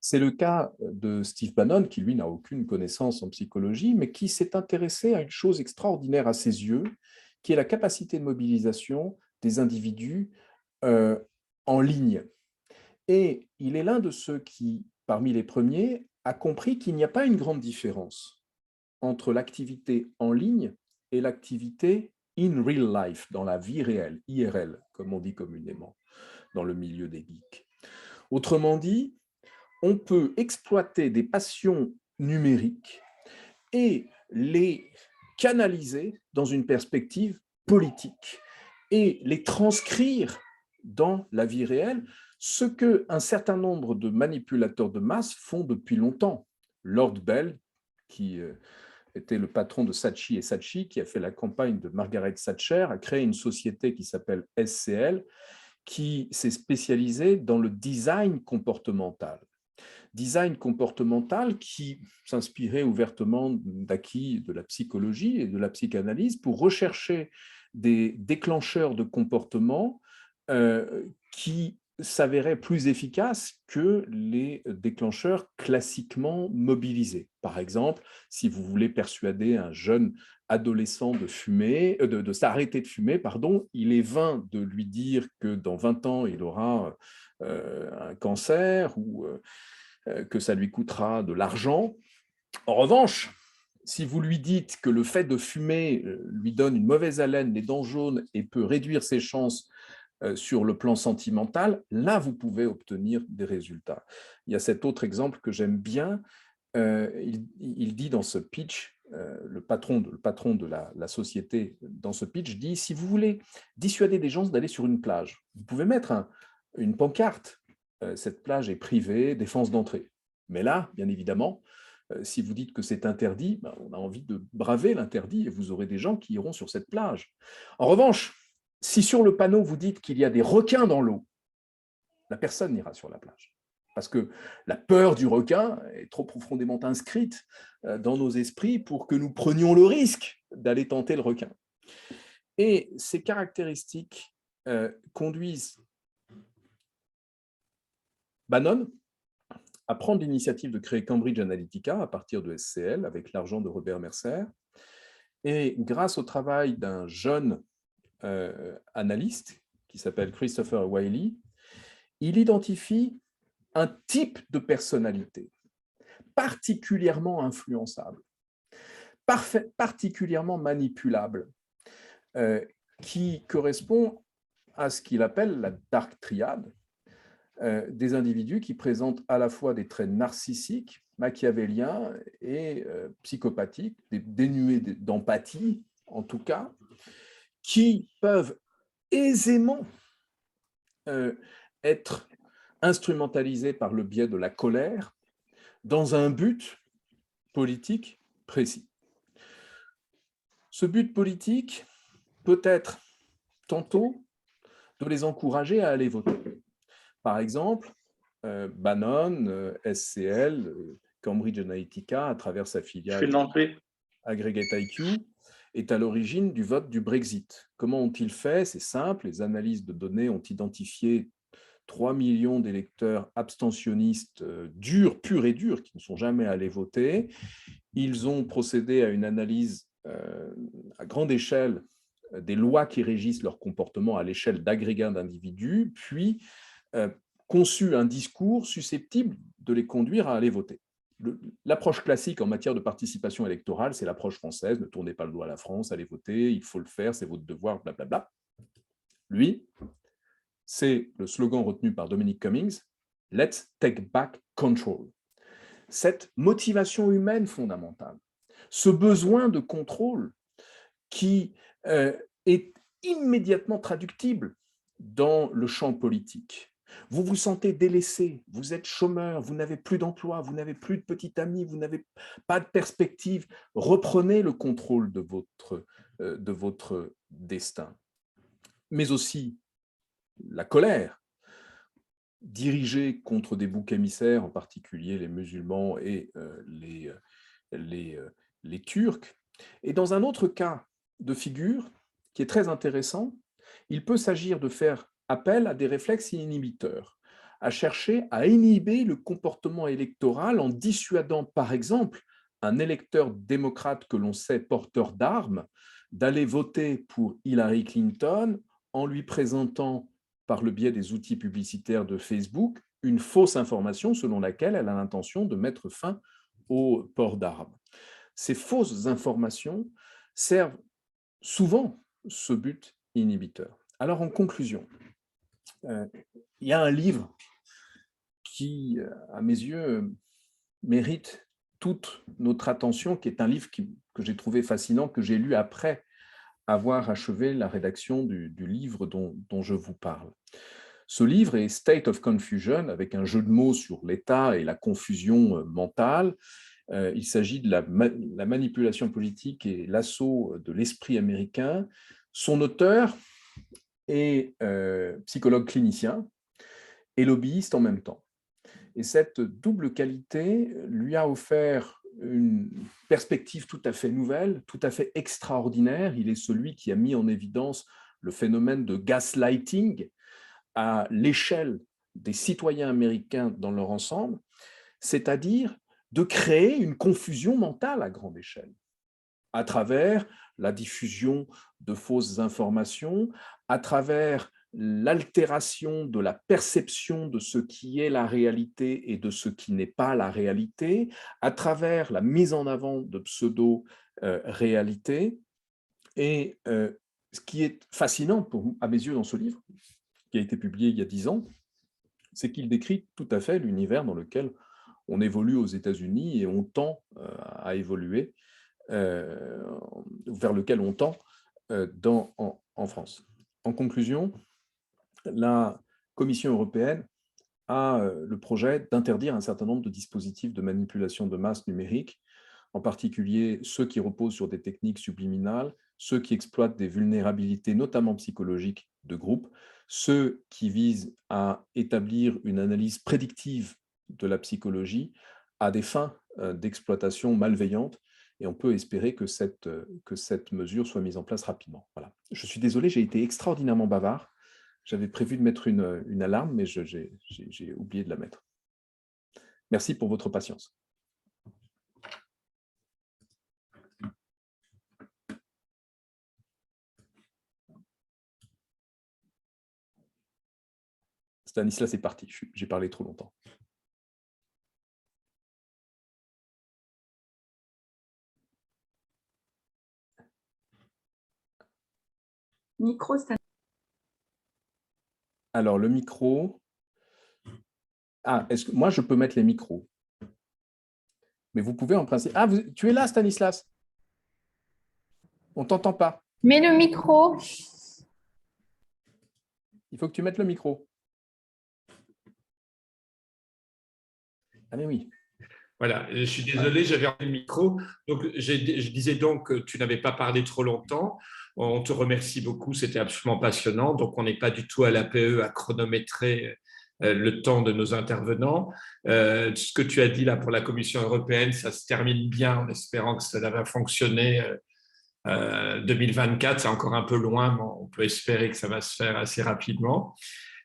C'est le cas de Steve Bannon, qui lui n'a aucune connaissance en psychologie, mais qui s'est intéressé à une chose extraordinaire à ses yeux, qui est la capacité de mobilisation des individus en ligne. Et il est l'un de ceux qui, parmi les premiers, a compris qu'il n'y a pas une grande différence entre l'activité en ligne et l'activité in real life, dans la vie réelle, IRL, comme on dit communément dans le milieu des geeks. Autrement dit, on peut exploiter des passions numériques et les canaliser dans une perspective politique et les transcrire dans la vie réelle, ce qu'un certain nombre de manipulateurs de masse font depuis longtemps. Lord Bell, qui était le patron de Saatchi et Saatchi, qui a fait la campagne de Margaret Thatcher, a créé une société qui s'appelle SCL, qui s'est spécialisée dans le design comportemental. Design comportemental qui s'inspirait ouvertement d'acquis de la psychologie et de la psychanalyse pour rechercher des déclencheurs de comportement qui s'avéraient plus efficaces que les déclencheurs classiquement mobilisés. Par exemple, si vous voulez persuader un jeune adolescent de fumer, de s'arrêter de fumer, pardon, il est vain de lui dire que dans 20 ans, il aura un cancer ou que ça lui coûtera de l'argent. En revanche, si vous lui dites que le fait de fumer lui donne une mauvaise haleine, les dents jaunes et peut réduire ses chances sur le plan sentimental, là, vous pouvez obtenir des résultats. Il y a cet autre exemple que j'aime bien. Il dit dans ce pitch, le patron de la société, dans ce pitch, dit, si vous voulez dissuader des gens d'aller sur une plage, vous pouvez mettre une pancarte. Cette plage est privée, défense d'entrée. Mais là, bien évidemment, si vous dites que c'est interdit, ben, on a envie de braver l'interdit et vous aurez des gens qui iront sur cette plage. En revanche, si sur le panneau, vous dites qu'il y a des requins dans l'eau, la personne n'ira sur la plage. Parce que la peur du requin est trop profondément inscrite dans nos esprits pour que nous prenions le risque d'aller tenter le requin. Et ces caractéristiques conduisent Bannon à prendre l'initiative de créer Cambridge Analytica à partir de SCL avec l'argent de Robert Mercer. Et grâce au travail d'un jeune analyste qui s'appelle Christopher Wiley, il identifie un type de personnalité particulièrement influençable, particulièrement manipulable, qui correspond à ce qu'il appelle la dark triade, des individus qui présentent à la fois des traits narcissiques, machiavéliens et psychopathiques, dénués d'empathie en tout cas, qui peuvent aisément être instrumentalisés par le biais de la colère dans un but politique précis. Ce but politique peut être tantôt de les encourager à aller voter. Par exemple, Bannon, SCL, Cambridge Analytica, à travers sa filiale Aggregate IQ, est à l'origine du vote du Brexit. Comment ont-ils fait? C'est simple, les analyses de données ont identifié 3 millions d'électeurs abstentionnistes durs, purs et durs, qui ne sont jamais allés voter. Ils ont procédé à une analyse à grande échelle des lois qui régissent leur comportement à l'échelle d'agrégats d'individus, puis conçu un discours susceptible de les conduire à aller voter. L'approche classique en matière de participation électorale, c'est l'approche française, ne tournez pas le doigt à la France, allez voter, il faut le faire, c'est votre devoir, blablabla. Lui, c'est le slogan retenu par Dominic Cummings, « Let's take back control ». Cette motivation humaine fondamentale, ce besoin de contrôle qui est immédiatement traductible dans le champ politique. Vous vous sentez délaissé, vous êtes chômeur, vous n'avez plus d'emploi, vous n'avez plus de petit ami, vous n'avez pas de perspective. Reprenez le contrôle de votre destin. Mais aussi la colère, dirigée contre des boucs émissaires, en particulier les musulmans et les Turcs. Et dans un autre cas de figure, qui est très intéressant, il peut s'agir de faire appel à des réflexes inhibiteurs, à chercher à inhiber le comportement électoral en dissuadant, par exemple, un électeur démocrate que l'on sait porteur d'armes d'aller voter pour Hillary Clinton en lui présentant, par le biais des outils publicitaires de Facebook, une fausse information selon laquelle elle a l'intention de mettre fin au port d'armes. Ces fausses informations servent souvent ce but inhibiteur. Alors, en conclusion, il y a un livre qui, à mes yeux, mérite toute notre attention, qui est un livre que j'ai trouvé fascinant, que j'ai lu après avoir achevé la rédaction du livre dont je vous parle. Ce livre est State of Confusion, avec un jeu de mots sur l'état et la confusion mentale. Il s'agit de la manipulation politique et l'assaut de l'esprit américain. Son auteur est psychologue clinicien et lobbyiste en même temps. Et cette double qualité lui a offert une perspective tout à fait nouvelle, tout à fait extraordinaire. Il est celui qui a mis en évidence le phénomène de gaslighting à l'échelle des citoyens américains dans leur ensemble, c'est-à-dire de créer une confusion mentale à grande échelle, à travers la diffusion de fausses informations, à travers l'altération de la perception de ce qui est la réalité et de ce qui n'est pas la réalité, à travers la mise en avant de pseudo-réalités. Et ce qui est fascinant à mes yeux dans ce livre, qui a été publié il y a 10 ans, c'est qu'il décrit tout à fait l'univers dans lequel on évolue aux États-Unis et on tend à évoluer, vers lequel on tend en France. En conclusion, la Commission européenne a le projet d'interdire un certain nombre de dispositifs de manipulation de masse numérique, en particulier ceux qui reposent sur des techniques subliminales, ceux qui exploitent des vulnérabilités, notamment psychologiques, de groupe, ceux qui visent à établir une analyse prédictive de la psychologie à des fins d'exploitation malveillante, et on peut espérer que cette mesure soit mise en place rapidement. Voilà. Je suis désolé, j'ai été extraordinairement bavard. J'avais prévu de mettre une alarme, mais j'ai oublié de la mettre. Merci pour votre patience. Stanislas est parti, j'ai parlé trop longtemps. Micro, Stanislas. Alors, le micro... Ah, est-ce que moi, je peux mettre les micros? Mais vous pouvez en principe... Ah, tu es là, Stanislas? On ne t'entend pas. Mets le micro. Il faut que tu mettes le micro. Ah, mais oui. Voilà, je suis désolé, j'avais le micro. Donc, je disais donc que tu n'avais pas parlé trop longtemps. On te remercie beaucoup, c'était absolument passionnant. Donc, on n'est pas du tout à l'APE à chronométrer le temps de nos intervenants. Ce que tu as dit là pour la Commission européenne, ça se termine bien en espérant que ça va fonctionner. 2024, c'est encore un peu loin, mais on peut espérer que ça va se faire assez rapidement.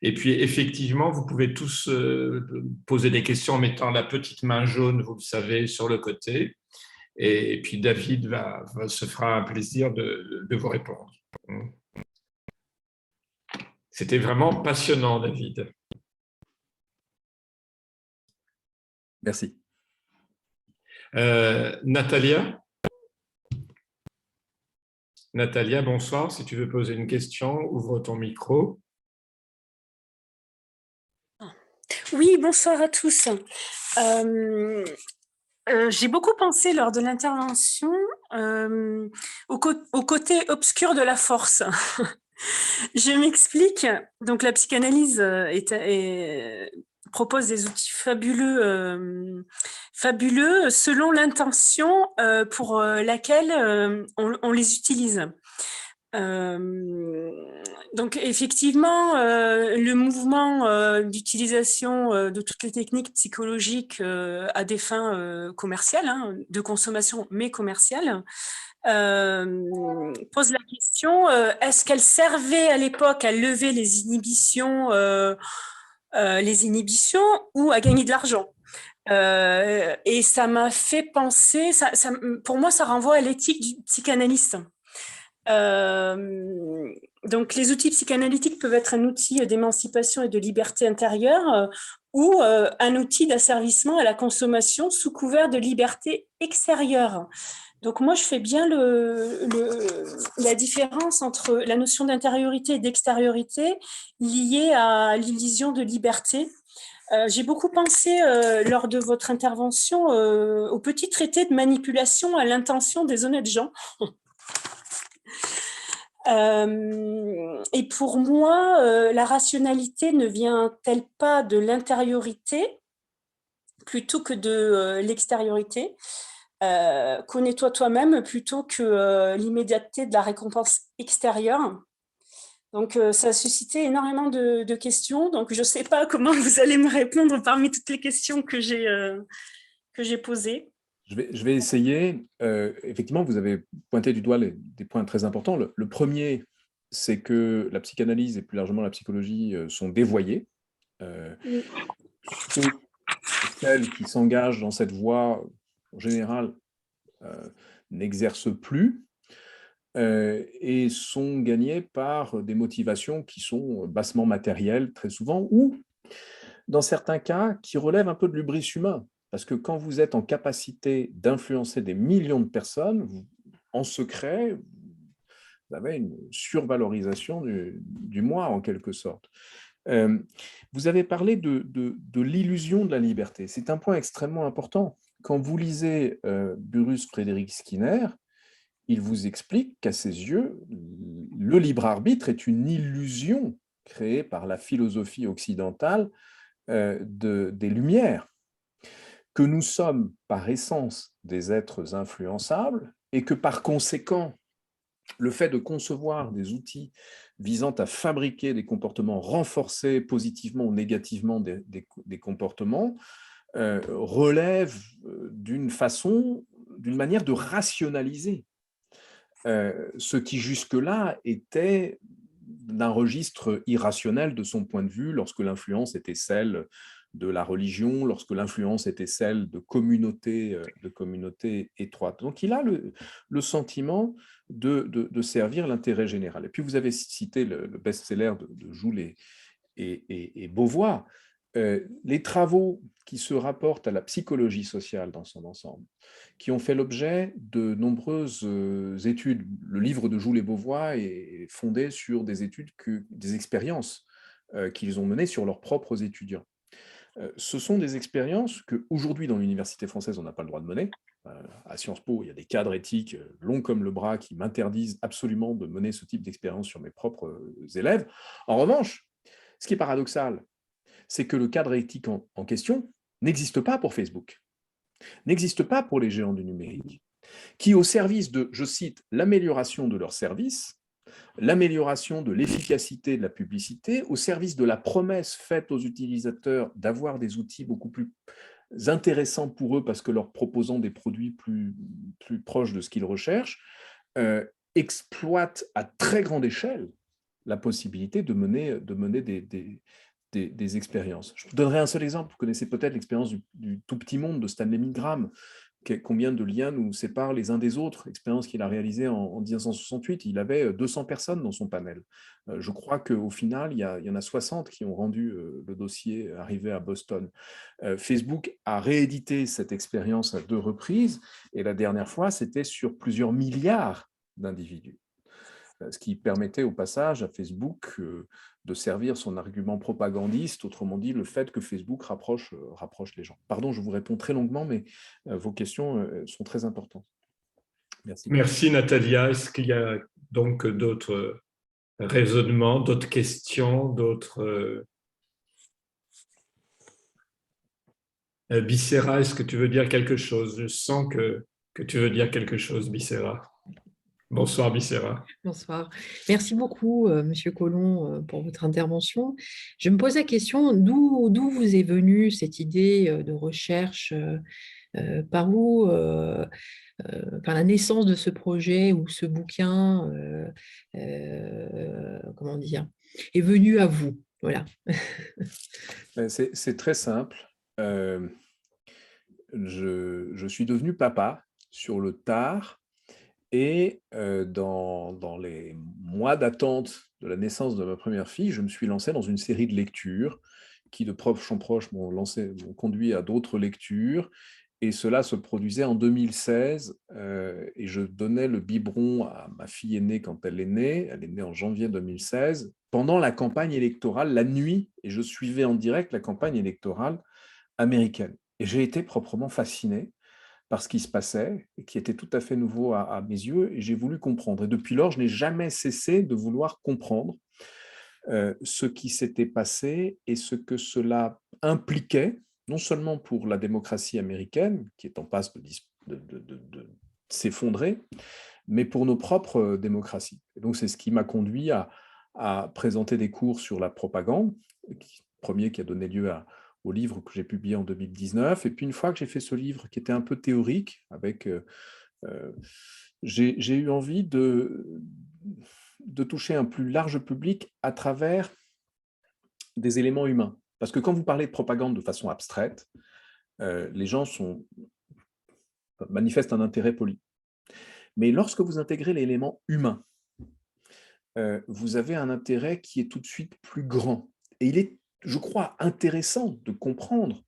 Et puis, effectivement, vous pouvez tous poser des questions en mettant la petite main jaune, vous le savez, sur le côté. Et puis, David se fera un plaisir de vous répondre. C'était vraiment passionnant, David. Merci. Natalia? Natalia, bonsoir. Si tu veux poser une question, ouvre ton micro. Oui, bonsoir à tous. J'ai beaucoup pensé lors de l'intervention au côté obscur de la force. Je m'explique. Donc, la psychanalyse propose des outils fabuleux selon l'intention pour laquelle on les utilise. Donc effectivement, le mouvement d'utilisation de toutes les techniques psychologiques à des fins commerciales, de consommation mais commerciales, pose la question, est-ce qu'elle servait à l'époque à lever les inhibitions ou à gagner de l'argent? Et ça m'a fait penser, pour moi ça renvoie à l'éthique du psychanalyste. Donc, les outils psychanalytiques peuvent être un outil d'émancipation et de liberté intérieure ou un outil d'asservissement à la consommation sous couvert de liberté extérieure. Donc, moi, je fais bien la différence entre la notion d'intériorité et d'extériorité liée à l'illusion de liberté. J'ai beaucoup pensé, lors de votre intervention, au petit traité de manipulation à l'intention des honnêtes gens. Et pour moi, la rationalité ne vient-elle pas de l'intériorité plutôt que de l'extériorité? Connais-toi toi-même plutôt que l'immédiateté de la récompense extérieure. Donc, ça a suscité énormément de questions. Donc, je ne sais pas comment vous allez me répondre parmi toutes les questions que j'ai posées. Je vais essayer. Effectivement, vous avez pointé du doigt des points très importants. Le premier, c'est que la psychanalyse et plus largement la psychologie sont dévoyées. Oui. Ceux et celles qui s'engagent dans cette voie, en général, n'exercent plus et sont gagnés par des motivations qui sont bassement matérielles très souvent, ou dans certains cas, qui relèvent un peu de l'hubris humain. Parce que quand vous êtes en capacité d'influencer des millions de personnes, en secret, vous avez une survalorisation du moi, en quelque sorte. Vous avez parlé de l'illusion de la liberté. C'est un point extrêmement important. Quand vous lisez Burrus Frédéric Skinner, il vous explique qu'à ses yeux, le libre arbitre est une illusion créée par la philosophie occidentale des Lumières, que nous sommes par essence des êtres influençables et que par conséquent, le fait de concevoir des outils visant à fabriquer des comportements renforcés positivement ou négativement des comportements relève d'une manière de rationaliser ce qui jusque-là était d'un registre irrationnel de son point de vue lorsque l'influence était celle de la religion, lorsque l'influence était celle de communautés étroites. Donc il a le sentiment de servir l'intérêt général. Et puis vous avez cité le best-seller de Joule et Beauvois. Les travaux qui se rapportent à la psychologie sociale dans son ensemble, qui ont fait l'objet de nombreuses études. Le livre de Joule et Beauvois est fondé sur des études, des expériences qu'ils ont menées sur leurs propres étudiants. Ce sont des expériences qu'aujourd'hui, dans l'université française, on n'a pas le droit de mener. À Sciences Po, il y a des cadres éthiques longs comme le bras qui m'interdisent absolument de mener ce type d'expérience sur mes propres élèves. En revanche, ce qui est paradoxal, c'est que le cadre éthique en question n'existe pas pour Facebook, n'existe pas pour les géants du numérique, qui, au service de, je cite, l'amélioration de leurs services, l'amélioration de l'efficacité de la publicité, au service de la promesse faite aux utilisateurs d'avoir des outils beaucoup plus intéressants pour eux parce que leur proposant des produits plus proches de ce qu'ils recherchent, exploitent à très grande échelle la possibilité de mener des expériences. Je vous donnerai un seul exemple. Vous connaissez peut-être l'expérience du tout petit monde de Stanley Milgram. Combien de liens nous séparent les uns des autres, expérience qu'il a réalisée en 1968. Il avait 200 personnes dans son panel. Je crois qu'au final, il y en a 60 qui ont rendu le dossier arrivé à Boston. Facebook a réédité cette expérience à 2 reprises, et la dernière fois, c'était sur plusieurs milliards d'individus. Ce qui permettait au passage à Facebook de servir son argument propagandiste, autrement dit le fait que Facebook rapproche les gens. Pardon, je vous réponds très longuement, mais vos questions sont très importantes. Merci. Merci Natalia. Est-ce qu'il y a donc d'autres raisonnements, d'autres questions, d'autres... Bicera, est-ce que tu veux dire quelque chose? Je sens que tu veux dire quelque chose, Bicera. Bonsoir, Bicera. Bonsoir. Merci beaucoup, Monsieur Colomb, pour votre intervention. Je me pose la question, d'où vous est venue cette idée de recherche, par où, par la naissance de ce projet ou ce bouquin, comment dire, est venu à vous? Voilà. C'est très simple. Je suis devenu papa sur le tard, Et dans les mois d'attente de la naissance de ma première fille, je me suis lancé dans une série de lectures qui, de proche en proche, m'ont conduit à d'autres lectures. Et cela se produisait en 2016. Et je donnais le biberon à ma fille aînée quand elle est née. Elle est née en janvier 2016, pendant la campagne électorale, la nuit. Et je suivais en direct la campagne électorale américaine. Et j'ai été proprement fasciné par ce qui se passait, et qui était tout à fait nouveau à mes yeux, et j'ai voulu comprendre. Et depuis lors, je n'ai jamais cessé de vouloir comprendre ce qui s'était passé et ce que cela impliquait, non seulement pour la démocratie américaine, qui est en passe de s'effondrer, mais pour nos propres démocraties. Et donc, c'est ce qui m'a conduit à présenter des cours sur la propagande, premier qui a donné lieu au livre que j'ai publié en 2019. Et puis, une fois que j'ai fait ce livre qui était un peu théorique, j'ai eu envie de toucher un plus large public à travers des éléments humains. Parce que quand vous parlez de propagande de façon abstraite, les gens manifestent un intérêt poli. Mais lorsque vous intégrez l'élément humain, vous avez un intérêt qui est tout de suite plus grand. Et il est, je crois, intéressant de comprendre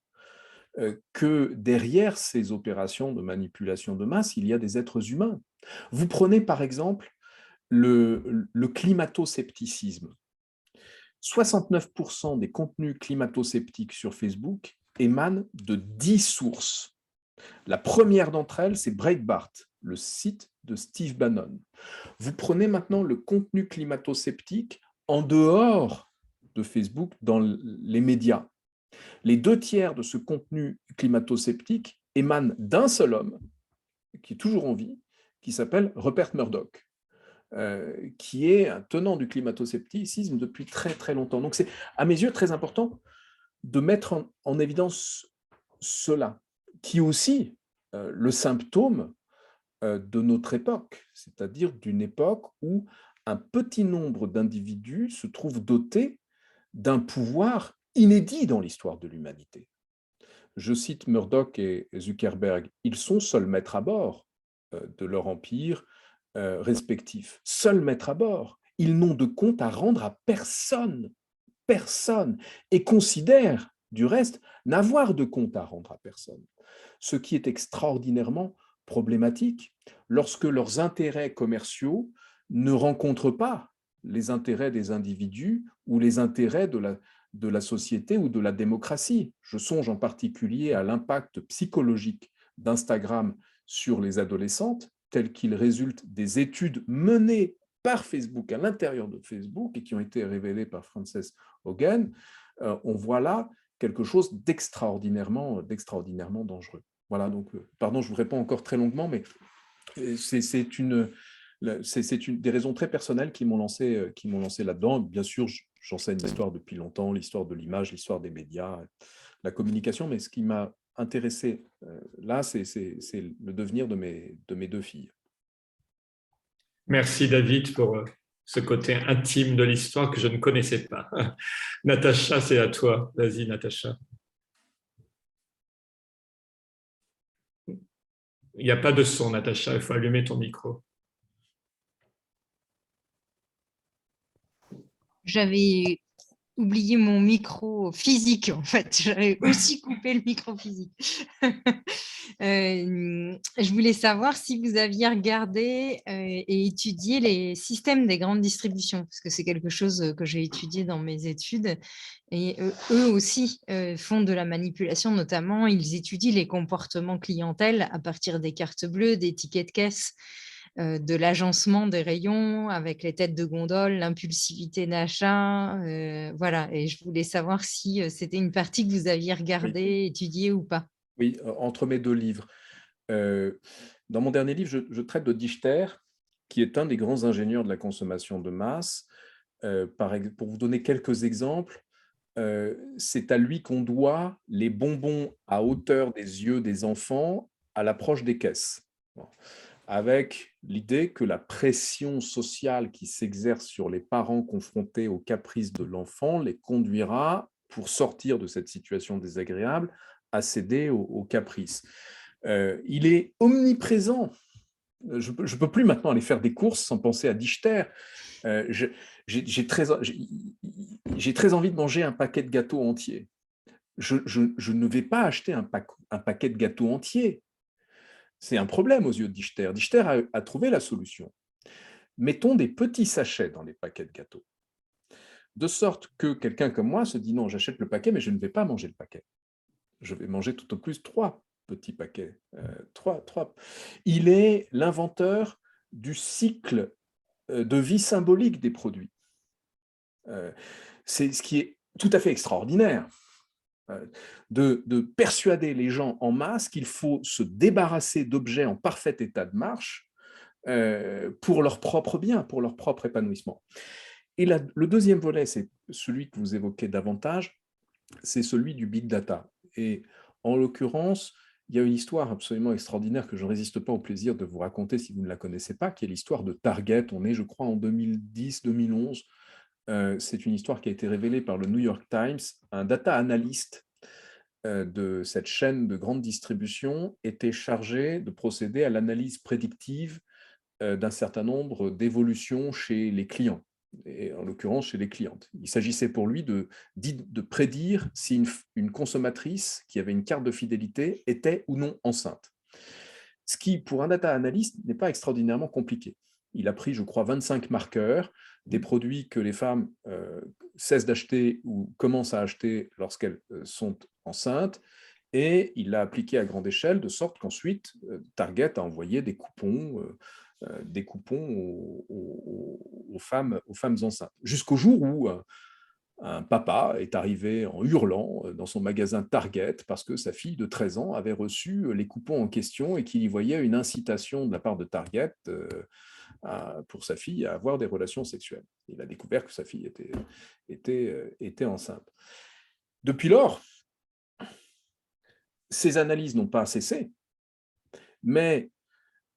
que derrière ces opérations de manipulation de masse, il y a des êtres humains. Vous prenez par exemple le climato-scepticisme. 69% des contenus climato-sceptiques sur Facebook émanent de 10 sources. La première d'entre elles, c'est Breitbart, le site de Steve Bannon. Vous prenez maintenant le contenu climato-sceptique en dehors de Facebook dans les médias. Les 2/3 de ce contenu climato-sceptique émanent d'un seul homme, qui est toujours en vie, qui s'appelle Rupert Murdoch, qui est un tenant du climato-scepticisme depuis très très longtemps. Donc c'est, à mes yeux, très important de mettre en évidence cela, qui est aussi le symptôme de notre époque, c'est-à-dire d'une époque où un petit nombre d'individus se trouvent dotés d'un pouvoir inédit dans l'histoire de l'humanité. Je cite Murdoch et Zuckerberg, ils sont seuls maîtres à bord de leur empire respectif, seuls maîtres à bord. Ils n'ont de compte à rendre à personne, personne, et considèrent, du reste, n'avoir de compte à rendre à personne. Ce qui est extraordinairement problématique lorsque leurs intérêts commerciaux ne rencontrent pas les intérêts des individus ou les intérêts de la société ou de la démocratie. Je songe en particulier à l'impact psychologique d'Instagram sur les adolescentes, tel qu'il résulte des études menées par Facebook, à l'intérieur de Facebook, et qui ont été révélées par Frances Haugen. On voit là quelque chose d'extraordinairement dangereux. Voilà, donc, pardon, je vous réponds encore très longuement, mais c'est une des raisons très personnelles qui m'ont lancé là-dedans. Bien sûr, j'enseigne l'histoire depuis longtemps, l'histoire de l'image, l'histoire des médias, la communication, mais ce qui m'a intéressé là, c'est le devenir de mes 2 filles. Merci David pour ce côté intime de l'histoire que je ne connaissais pas. Natacha, c'est à toi. Vas-y, Natacha. Il n'y a pas de son, Natacha, il faut allumer ton micro. J'avais oublié mon micro physique, en fait. J'avais aussi coupé le micro physique. Je voulais savoir si vous aviez regardé et étudié les systèmes des grandes distributions, parce que c'est quelque chose que j'ai étudié dans mes études. Et eux aussi font de la manipulation, notamment, ils étudient les comportements clientèles à partir des cartes bleues, des tickets de caisse, de l'agencement des rayons avec les têtes de gondole, l'impulsivité d'achat, voilà. Et je voulais savoir si c'était une partie que vous aviez regardée, étudiée ou pas. Oui, entre mes 2 livres. Dans mon dernier livre, je traite de Dichter, qui est un des grands ingénieurs de la consommation de masse. Pour vous donner quelques exemples, c'est à lui qu'on doit les bonbons à hauteur des yeux des enfants à l'approche des caisses. Bon. Avec l'idée que la pression sociale qui s'exerce sur les parents confrontés aux caprices de l'enfant les conduira, pour sortir de cette situation désagréable, à céder aux caprices. Il est omniprésent je peux plus maintenant aller faire des courses sans penser à Dichter. J'ai très envie de manger un paquet de gâteaux entiers. Je ne vais pas acheter un paquet de gâteaux entiers. C'est un problème aux yeux de Dichter. Dichter a trouvé la solution. Mettons des petits sachets dans les paquets de gâteaux, de sorte que quelqu'un comme moi se dit non, j'achète le paquet, mais je ne vais pas manger le paquet. Je vais manger tout au plus 3 petits paquets. 3. Il est l'inventeur du cycle de vie symbolique des produits. C'est ce qui est tout à fait extraordinaire, de persuader les gens en masse qu'il faut se débarrasser d'objets en parfait état de marche pour leur propre bien, pour leur propre épanouissement. Et le deuxième volet, c'est celui que vous évoquez davantage, c'est celui du big data. Et en l'occurrence, il y a une histoire absolument extraordinaire que je ne résiste pas au plaisir de vous raconter si vous ne la connaissez pas, qui est l'histoire de Target. On est, je crois, en 2010-2011. C'est une histoire qui a été révélée par le New York Times. Un data analyst de cette chaîne de grande distribution était chargé de procéder à l'analyse prédictive d'un certain nombre d'évolutions chez les clients, et en l'occurrence chez les clientes. Il s'agissait pour lui de prédire si une consommatrice qui avait une carte de fidélité était ou non enceinte. Ce qui, pour un data analyst, n'est pas extraordinairement compliqué. Il a pris, je crois, 25 marqueurs, des produits que les femmes cessent d'acheter ou commencent à acheter lorsqu'elles sont enceintes, et il l'a appliqué à grande échelle, de sorte qu'ensuite, Target a envoyé des coupons aux femmes enceintes. Jusqu'au jour où un papa est arrivé en hurlant dans son magasin Target parce que sa fille de 13 ans avait reçu les coupons en question et qu'il y voyait une incitation de la part de Target pour sa fille à avoir des relations sexuelles. Il a découvert que sa fille était enceinte. Depuis lors, ces analyses n'ont pas cessé, mais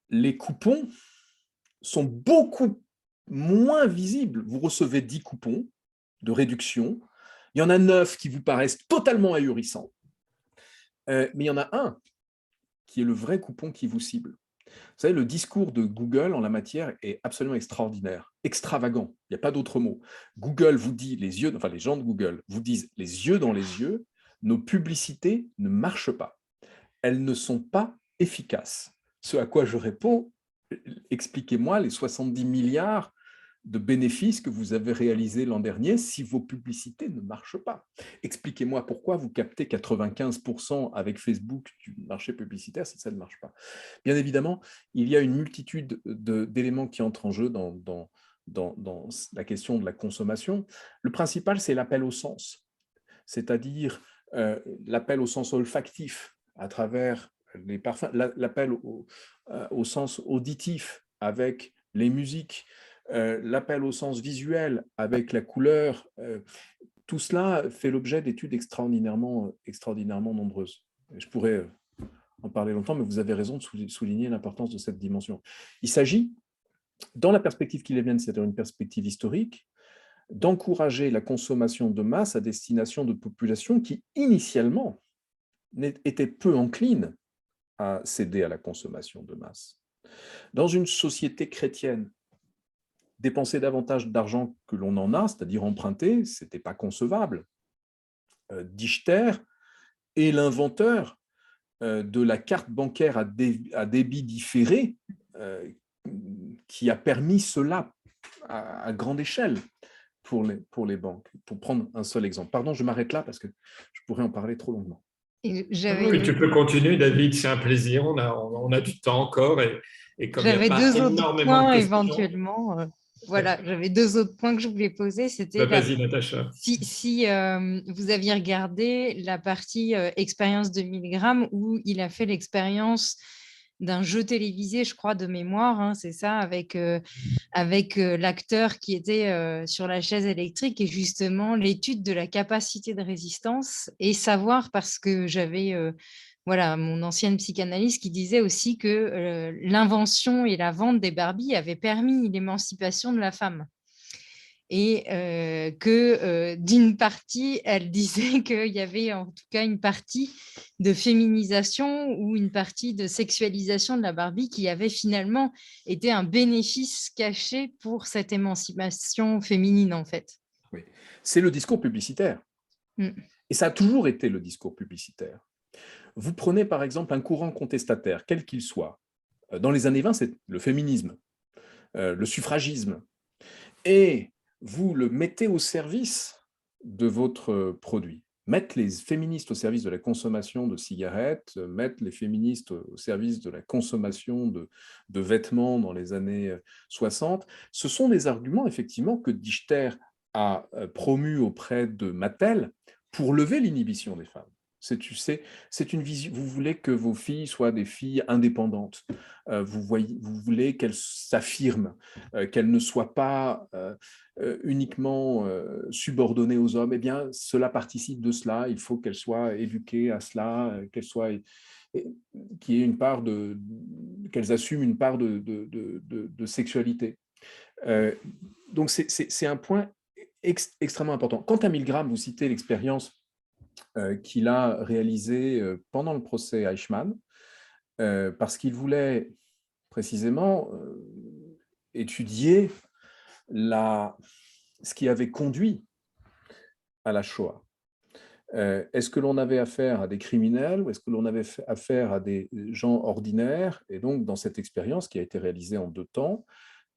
les coupons sont beaucoup moins visibles. Vous recevez 10 coupons de réduction, il y en a 9 qui vous paraissent totalement ahurissants, mais il y en a un qui est le vrai coupon qui vous cible. Vous savez, le discours de Google en la matière est absolument extraordinaire, extravagant, il n'y a pas d'autre mot. Google vous dit, les gens de Google vous disent les yeux dans les yeux, nos publicités ne marchent pas, elles ne sont pas efficaces. Ce à quoi je réponds, expliquez-moi les 70 milliards de bénéfices que vous avez réalisés l'an dernier si vos publicités ne marchent pas. Expliquez-moi pourquoi vous captez 95% avec Facebook du marché publicitaire si ça ne marche pas. Bien évidemment, il y a une multitude d'éléments qui entrent en jeu dans la question de la consommation. Le principal, c'est l'appel au sens, c'est-à-dire l'appel au sens olfactif à travers les parfums, l'appel au sens auditif avec les musiques, l'appel au sens visuel avec la couleur, tout cela fait l'objet d'études extraordinairement nombreuses. Je pourrais en parler longtemps, mais vous avez raison de souligner l'importance de cette dimension. Il s'agit, dans la perspective qu'il est bien, c'est-à-dire une perspective historique, d'encourager la consommation de masse à destination de populations qui, initialement, étaient peu enclines à céder à la consommation de masse. Dans une société chrétienne, dépenser davantage d'argent que l'on en a, c'est-à-dire emprunter, ce n'était pas concevable. Dichter est l'inventeur de la carte bancaire à débit différé qui a permis cela à grande échelle pour les banques, pour prendre un seul exemple. Pardon, je m'arrête là parce que je pourrais en parler trop longuement. Oui, tu peux continuer, David, c'est un plaisir. On a du temps encore et comme il n'y a pas énormément de questions… éventuellement. Voilà, j'avais 2 autres points que je voulais poser. C'était vas-y, Natacha. si vous aviez regardé la partie expérience de 1000 grammes où il a fait l'expérience d'un jeu télévisé, je crois, de mémoire, hein, c'est ça, avec l'acteur qui était sur la chaise électrique et justement l'étude de la capacité de résistance et savoir, parce que j'avais mon ancienne psychanalyste qui disait aussi que l'invention et la vente des Barbies avaient permis l'émancipation de la femme. et que d'une partie, elle disait qu'il y avait en tout cas une partie de féminisation ou une partie de sexualisation de la Barbie qui avait finalement été un bénéfice caché pour cette émancipation féminine, en fait. Oui. C'est le discours publicitaire. Et ça a toujours été le discours publicitaire. Vous prenez par exemple un courant contestataire, quel qu'il soit. Dans les années 20, c'est le féminisme, le suffragisme. Et vous le mettez au service de votre produit. Mettre les féministes au service de la consommation de cigarettes, mettre les féministes au service de la consommation de vêtements dans les années 60, ce sont des arguments effectivement que Dichter a promus auprès de Mattel pour lever l'inhibition des femmes. C'est une vision. Vous voulez que vos filles soient des filles indépendantes. Vous voulez qu'elles s'affirment, qu'elles ne soient pas uniquement subordonnées aux hommes. Eh bien, cela participe de cela. Il faut qu'elles soient éduquées à cela, qu'il y ait une part qu'elles assument une part de sexualité. Donc, c'est un point extrêmement important. Quant à Milgram, vous citez l'expérience qu'il a réalisé pendant le procès Eichmann, parce qu'il voulait précisément étudier ce qui avait conduit à la Shoah. Est-ce que l'on avait affaire à des criminels ou est-ce que l'on avait affaire à des gens ordinaires? Et donc, dans cette expérience qui a été réalisée en 2 temps,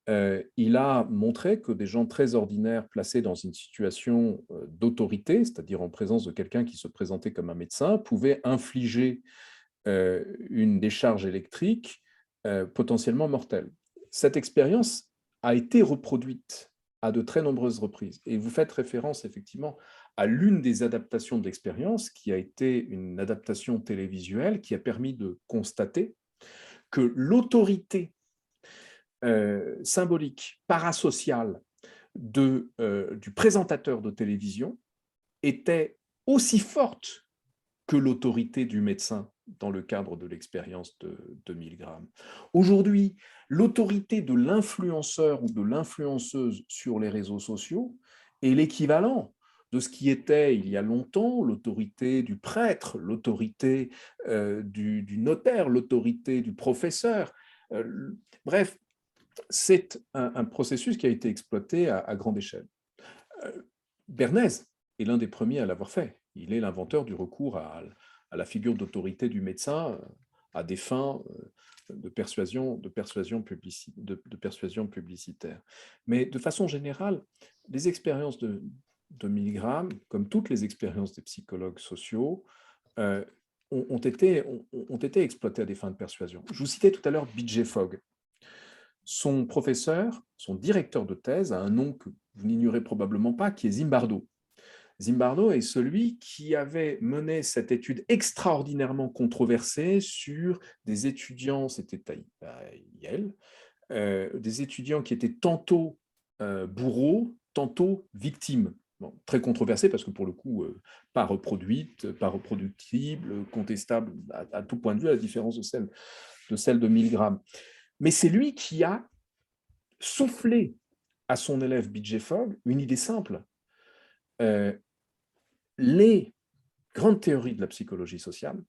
il a montré que des gens très ordinaires placés dans une situation d'autorité, c'est-à-dire en présence de quelqu'un qui se présentait comme un médecin, pouvaient infliger une décharge électrique potentiellement mortelle. Cette expérience a été reproduite à de très nombreuses reprises. Et vous faites référence effectivement à l'une des adaptations de l'expérience, qui a été une adaptation télévisuelle qui a permis de constater que l'autorité symbolique, parasociale du présentateur de télévision était aussi forte que l'autorité du médecin dans le cadre de l'expérience de Milgram. Aujourd'hui, l'autorité de l'influenceur ou de l'influenceuse sur les réseaux sociaux est l'équivalent de ce qui était il y a longtemps l'autorité du prêtre, l'autorité du notaire, l'autorité du professeur. Bref, c'est un processus qui a été exploité à grande échelle. Bernays est l'un des premiers à l'avoir fait. Il est l'inventeur du recours à la figure d'autorité du médecin à des fins de persuasion publicitaire. Mais de façon générale, les expériences de Milgram, comme toutes les expériences des psychologues sociaux, ont été exploitées à des fins de persuasion. Je vous citais tout à l'heure B.J. Fogg. Son professeur, son directeur de thèse, a un nom que vous n'ignorez probablement pas, qui est Zimbardo. Zimbardo est celui qui avait mené cette étude extraordinairement controversée sur des étudiants, c'était à Yale, des étudiants qui étaient tantôt bourreaux, tantôt victimes. Bon, très controversée parce que pour le coup, pas reproduite, pas reproductible, contestable à tout point de vue, à la différence de celle de Milgram. Mais c'est lui qui a soufflé à son élève B.J. Fogg une idée simple. Les grandes théories de la psychologie sociale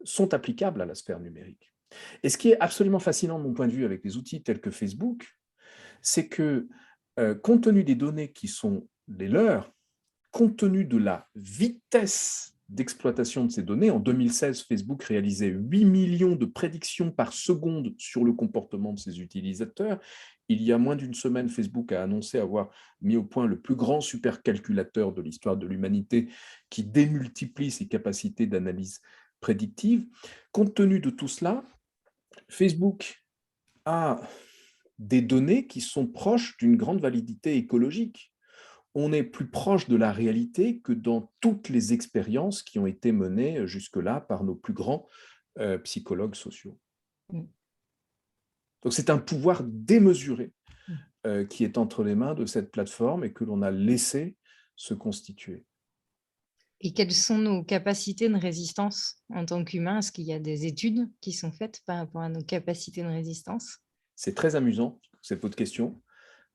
sont applicables à la sphère numérique. Et ce qui est absolument fascinant de mon point de vue avec des outils tels que Facebook, c'est que, compte tenu des données qui sont les leurs, compte tenu de la vitesse d'exploitation de ces données, en 2016, Facebook réalisait 8 millions de prédictions par seconde sur le comportement de ses utilisateurs. Il y a moins d'une semaine, Facebook a annoncé avoir mis au point le plus grand supercalculateur de l'histoire de l'humanité qui démultiplie ses capacités d'analyse prédictive. Compte tenu de tout cela, Facebook a des données qui sont proches d'une grande validité écologique. On est plus proche de la réalité que dans toutes les expériences qui ont été menées jusque-là par nos plus grands psychologues sociaux. Donc c'est un pouvoir démesuré qui est entre les mains de cette plateforme et que l'on a laissé se constituer. Et quelles sont nos capacités de résistance en tant qu'humains? Est-ce qu'il y a des études qui sont faites par rapport à nos capacités de résistance? C'est très amusant, c'est votre question,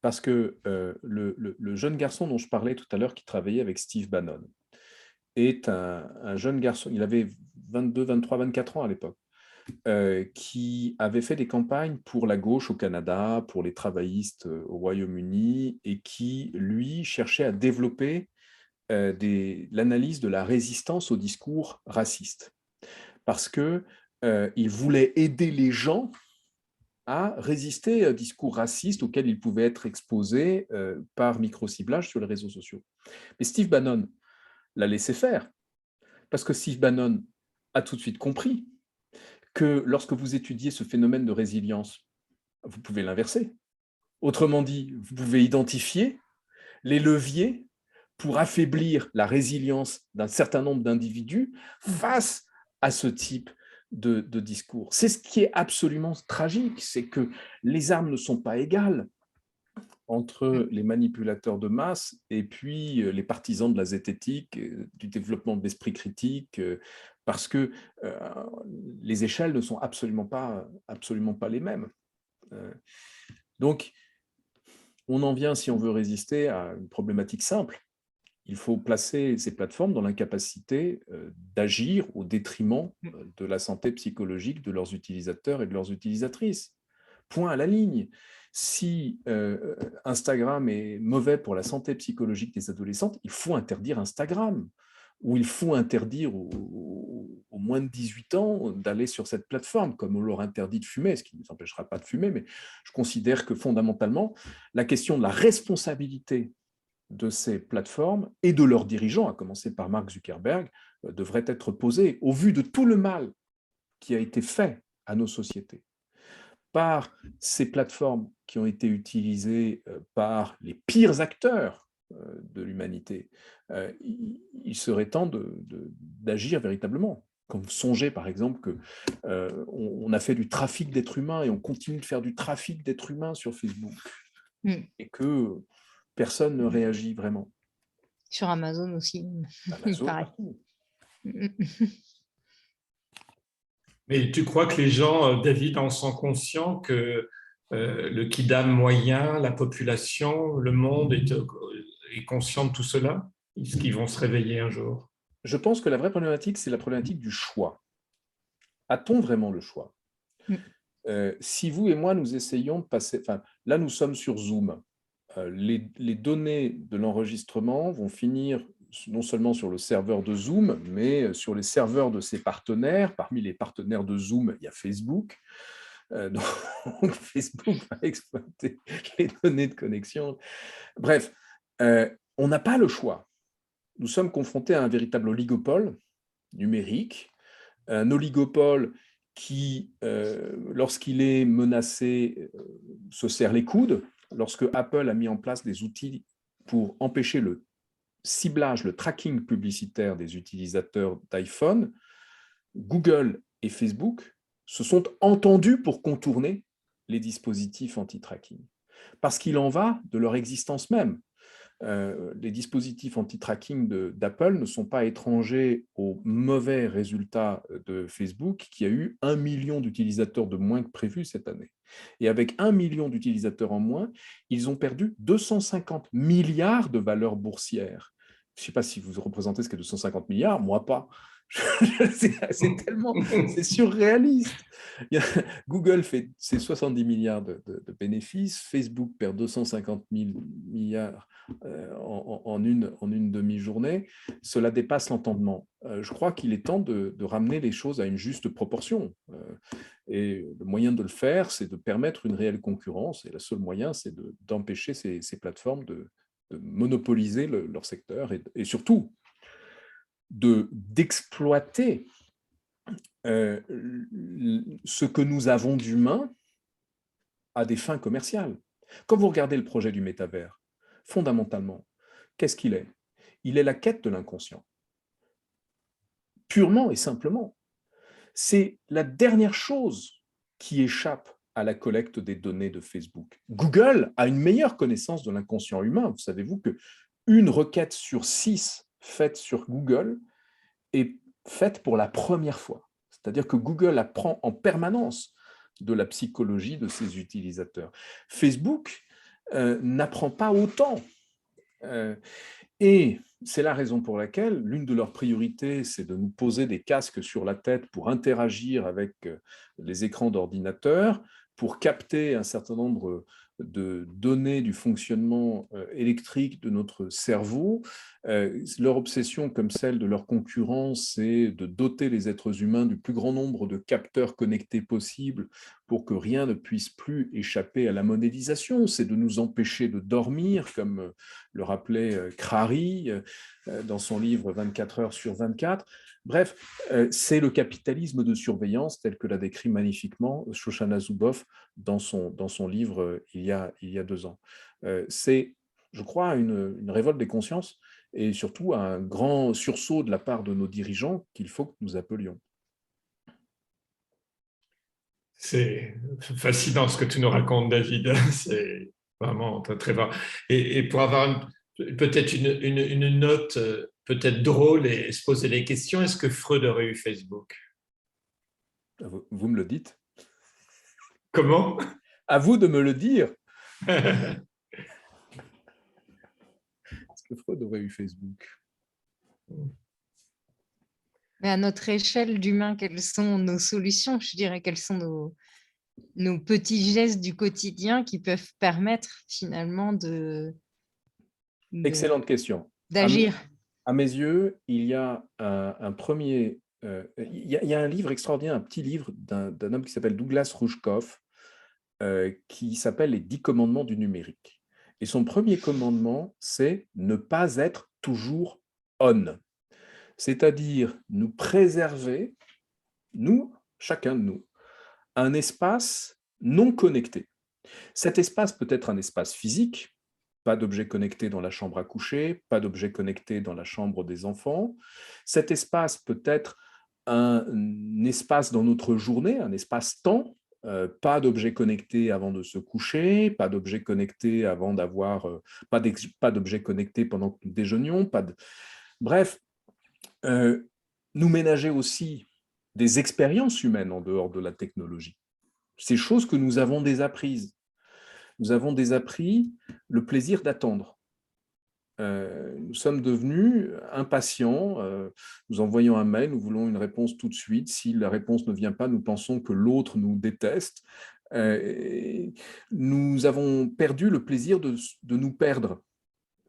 Parce que le jeune garçon dont je parlais tout à l'heure, qui travaillait avec Steve Bannon, est un jeune garçon, il avait 22, 23, 24 ans à l'époque, qui avait fait des campagnes pour la gauche au Canada, pour les travaillistes au Royaume-Uni, et qui, lui, cherchait à développer l'analyse de la résistance au discours raciste. Parce qu'il voulait aider les gens à résister à un discours raciste auquel ils pouvaient être exposés par micro-ciblage sur les réseaux sociaux. Mais Steve Bannon l'a laissé faire, parce que Steve Bannon a tout de suite compris que lorsque vous étudiez ce phénomène de résilience, vous pouvez l'inverser. Autrement dit, vous pouvez identifier les leviers pour affaiblir la résilience d'un certain nombre d'individus face à ce type de discours. C'est ce qui est absolument tragique, c'est que les armes ne sont pas égales entre les manipulateurs de masse et puis les partisans de la zététique, du développement de l'esprit critique, parce que les échelles ne sont absolument pas les mêmes. Donc, on en vient, si on veut résister, à une problématique simple. Il faut placer ces plateformes dans l'incapacité d'agir au détriment de la santé psychologique de leurs utilisateurs et de leurs utilisatrices. Point à la ligne. Si Instagram est mauvais pour la santé psychologique des adolescentes, il faut interdire Instagram, ou il faut interdire aux moins de 18 ans d'aller sur cette plateforme, comme on leur interdit de fumer, ce qui ne nous empêchera pas de fumer, mais je considère que fondamentalement, la question de la responsabilité de ces plateformes et de leurs dirigeants, à commencer par Mark Zuckerberg, devrait être posée au vu de tout le mal qui a été fait à nos sociétés par ces plateformes qui ont été utilisées par les pires acteurs de l'humanité. Il serait temps d'agir véritablement. Comme songez par exemple qu'on a fait du trafic d'êtres humains et on continue de faire du trafic d'êtres humains sur Facebook et que personne ne réagit vraiment. Sur Amazon aussi, Amazon, pareil. Mais tu crois que les gens, David, en sont conscients que le Kidam moyen, la population, le monde est conscient de tout cela? Est-ce qu'ils vont se réveiller un jour? Je pense que la vraie problématique, c'est la problématique du choix. A-t-on vraiment le choix? Si vous et moi, nous essayons de passer... Enfin, là, nous sommes sur Zoom. Les données de l'enregistrement vont finir non seulement sur le serveur de Zoom, mais sur les serveurs de ses partenaires. Parmi les partenaires de Zoom, il y a Facebook. Donc, Facebook va exploiter les données de connexion. Bref, on n'a pas le choix. Nous sommes confrontés à un véritable oligopole numérique, un oligopole qui, lorsqu'il est menacé, se serre les coudes. Lorsque Apple a mis en place des outils pour empêcher le ciblage, le tracking publicitaire des utilisateurs d'iPhone, Google et Facebook se sont entendus pour contourner les dispositifs anti-tracking. Parce qu'il en va de leur existence même. Les dispositifs anti-tracking d'Apple ne sont pas étrangers aux mauvais résultats de Facebook, qui a eu 1 million d'utilisateurs de moins que prévu cette année. Et avec 1 million d'utilisateurs en moins, ils ont perdu 250 milliards de valeur boursière. Je ne sais pas si vous représentez ce qu'est 250 milliards, moi pas. C'est surréaliste. Google fait ses 70 milliards de bénéfices, Facebook perd 250 milliards en une demi-journée. Cela dépasse l'entendement. Je crois qu'il est temps de ramener les choses à une juste proportion. Et le moyen de le faire, c'est de permettre une réelle concurrence. Et le seul moyen, c'est d'empêcher ces plateformes de monopoliser leur secteur et surtout d'exploiter ce que nous avons d'humain à des fins commerciales. Quand vous regardez le projet du métavers, fondamentalement, qu'est-ce qu'il est? Il est la quête de l'inconscient. Purement et simplement. C'est la dernière chose qui échappe à la collecte des données de Facebook. Google a une meilleure connaissance de l'inconscient humain. Vous savez-vous qu'une requête sur 6 faite sur Google est faite pour la première fois. C'est-à-dire que Google apprend en permanence de la psychologie de ses utilisateurs. Facebook n'apprend pas autant. Et c'est la raison pour laquelle l'une de leurs priorités, c'est de nous poser des casques sur la tête pour interagir avec les écrans d'ordinateur, pour capter un certain nombre de données du fonctionnement électrique de notre cerveau. Leur obsession, comme celle de leurs concurrents, c'est de doter les êtres humains du plus grand nombre de capteurs connectés possible pour que rien ne puisse plus échapper à la modélisation. C'est de nous empêcher de dormir, comme le rappelait Crary dans son livre 24 heures sur 24. Bref, c'est le capitalisme de surveillance tel que l'a décrit magnifiquement Shoshana Zuboff dans son livre il y a 2 ans. C'est, je crois, une révolte des consciences et surtout un grand sursaut de la part de nos dirigeants qu'il faut que nous appelions. C'est fascinant ce que tu nous racontes, David. C'est vraiment très, très bon. Et pour avoir peut-être une note peut-être drôle et se poser les questions, est-ce que Freud aurait eu Facebook? Vous me le dites? Comment? À vous de me le dire. Est-ce que Freud aurait eu Facebook? Mais à notre échelle d'humain, quelles sont nos solutions? Je dirais, quels sont nos petits gestes du quotidien qui peuvent permettre finalement Excellente question. d'agir. À mes yeux, il y a un premier... il y a un livre extraordinaire, un petit livre d'un homme qui s'appelle Douglas Rushkoff, qui s'appelle « Les 10 commandements du numérique ». Et son premier commandement, c'est ne pas être toujours on. C'est-à-dire nous préserver, nous, chacun de nous, un espace non connecté. Cet espace peut être un espace physique, pas d'objet connecté dans la chambre à coucher, pas d'objet connecté dans la chambre des enfants. Cet espace peut être un espace dans notre journée, un espace-temps, pas d'objet connecté avant de se coucher, pas d'objet connecté avant d'avoir, pas d'objet connecté pendant que nous déjeunions, bref, nous ménager aussi des expériences humaines en dehors de la technologie. Ces choses que nous avons désapprises. Nous avons désappris le plaisir d'attendre. Nous sommes devenus impatients. Nous envoyons un mail, nous voulons une réponse tout de suite. Si la réponse ne vient pas, nous pensons que l'autre nous déteste. Nous avons perdu le plaisir de nous perdre.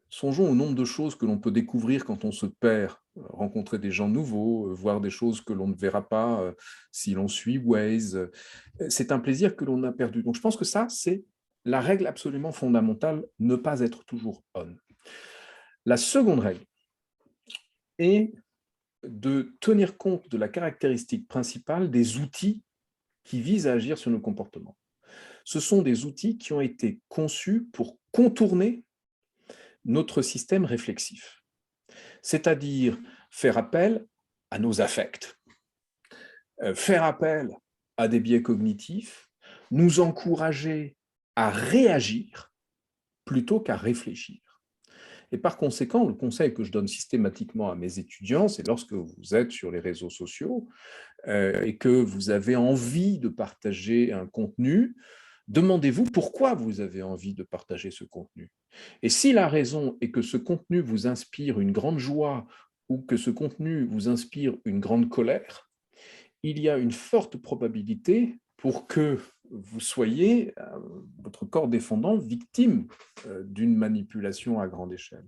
Songeons au nombre de choses que l'on peut découvrir quand on se perd, rencontrer des gens nouveaux, voir des choses que l'on ne verra pas si l'on suit Waze. C'est un plaisir que l'on a perdu. Donc je pense que ça, c'est la règle absolument fondamentale, ne pas être toujours on. La seconde règle est de tenir compte de la caractéristique principale des outils qui visent à agir sur nos comportements. Ce sont des outils qui ont été conçus pour contourner notre système réflexif, c'est-à-dire faire appel à nos affects, faire appel à des biais cognitifs, nous encourager à réagir plutôt qu'à réfléchir. Et par conséquent, le conseil que je donne systématiquement à mes étudiants, c'est lorsque vous êtes sur les réseaux sociaux et que vous avez envie de partager un contenu, demandez-vous pourquoi vous avez envie de partager ce contenu. Et si la raison est que ce contenu vous inspire une grande joie ou que ce contenu vous inspire une grande colère, il y a une forte probabilité pour que vous soyez, votre corps défendant, victime d'une manipulation à grande échelle.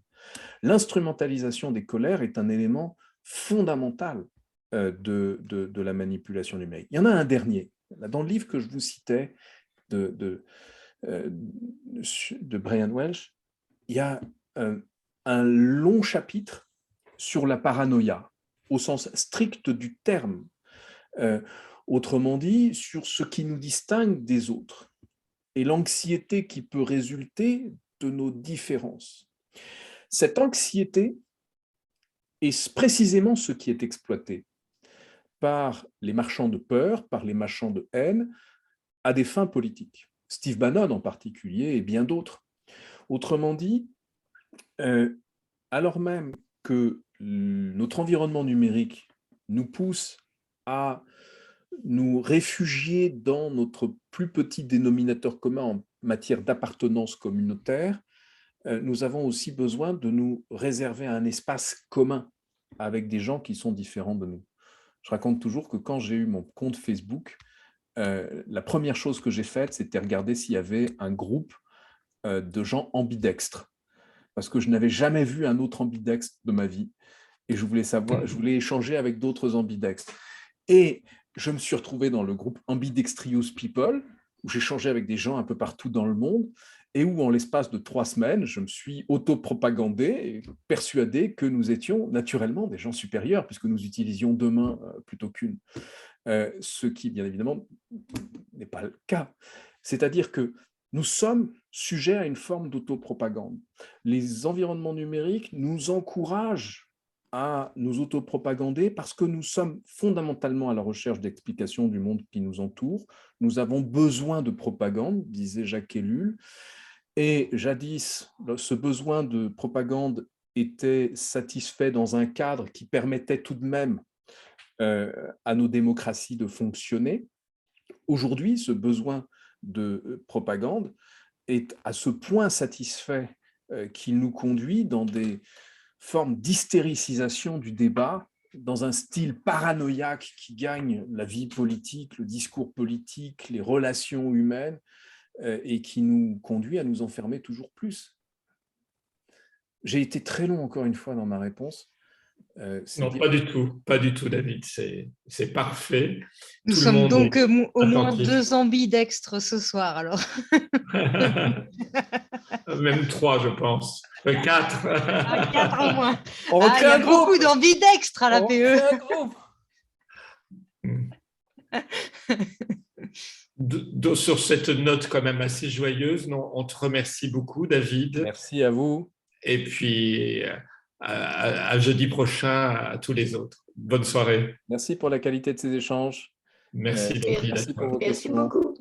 L'instrumentalisation des colères est un élément fondamental de la manipulation numérique. Il y en a un dernier. Dans le livre que je vous citais, de Brian Welch, il y a un long chapitre sur la paranoïa, au sens strict du terme. Autrement dit, sur ce qui nous distingue des autres et l'anxiété qui peut résulter de nos différences. Cette anxiété est précisément ce qui est exploité par les marchands de peur, par les marchands de haine, à des fins politiques. Steve Bannon en particulier et bien d'autres. Autrement dit, alors même que notre environnement numérique nous pousse à nous réfugier dans notre plus petit dénominateur commun en matière d'appartenance communautaire, nous avons aussi besoin de nous réserver un espace commun avec des gens qui sont différents de nous. Je raconte toujours que quand j'ai eu mon compte Facebook, la première chose que j'ai faite, c'était regarder s'il y avait un groupe de gens ambidextres, parce que je n'avais jamais vu un autre ambidextre de ma vie, et je voulais échanger avec d'autres ambidextres. Et je me suis retrouvé dans le groupe Ambidextrious People, où j'échangeais avec des gens un peu partout dans le monde, et où en l'espace de 3 semaines, je me suis autopropagandé et persuadé que nous étions naturellement des gens supérieurs, puisque nous utilisions 2 mains plutôt qu'une. Ce qui, bien évidemment, n'est pas le cas. C'est-à-dire que nous sommes sujets à une forme d'autopropagande. Les environnements numériques nous encouragent à nous autopropagander parce que nous sommes fondamentalement à la recherche d'explications du monde qui nous entoure. Nous avons besoin de propagande, disait Jacques Ellul. Et jadis, ce besoin de propagande était satisfait dans un cadre qui permettait tout de même à nos démocraties de fonctionner. Aujourd'hui, ce besoin de propagande est à ce point satisfait qu'il nous conduit dans des formes d'hystéricisation du débat, dans un style paranoïaque qui gagne la vie politique, le discours politique, les relations humaines, et qui nous conduit à nous enfermer toujours plus. J'ai été très long encore une fois dans ma réponse. Non, pas du tout, David, c'est parfait. Nous Tout le sommes monde donc est au moins attentif. 2 ambidextres ce soir, alors. Même 3, je pense. 4. 4 au moins. On Il y a recrée un groupe. beaucoup d'ambidextres à la On PE. recrée un groupe. Sur cette note quand même assez joyeuse, non, on te remercie beaucoup, David. Merci à vous. Et puis, à jeudi prochain à tous les autres. Bonne soirée. Merci pour la qualité de ces échanges. Merci, David. Merci pour vos Merci questions. beaucoup.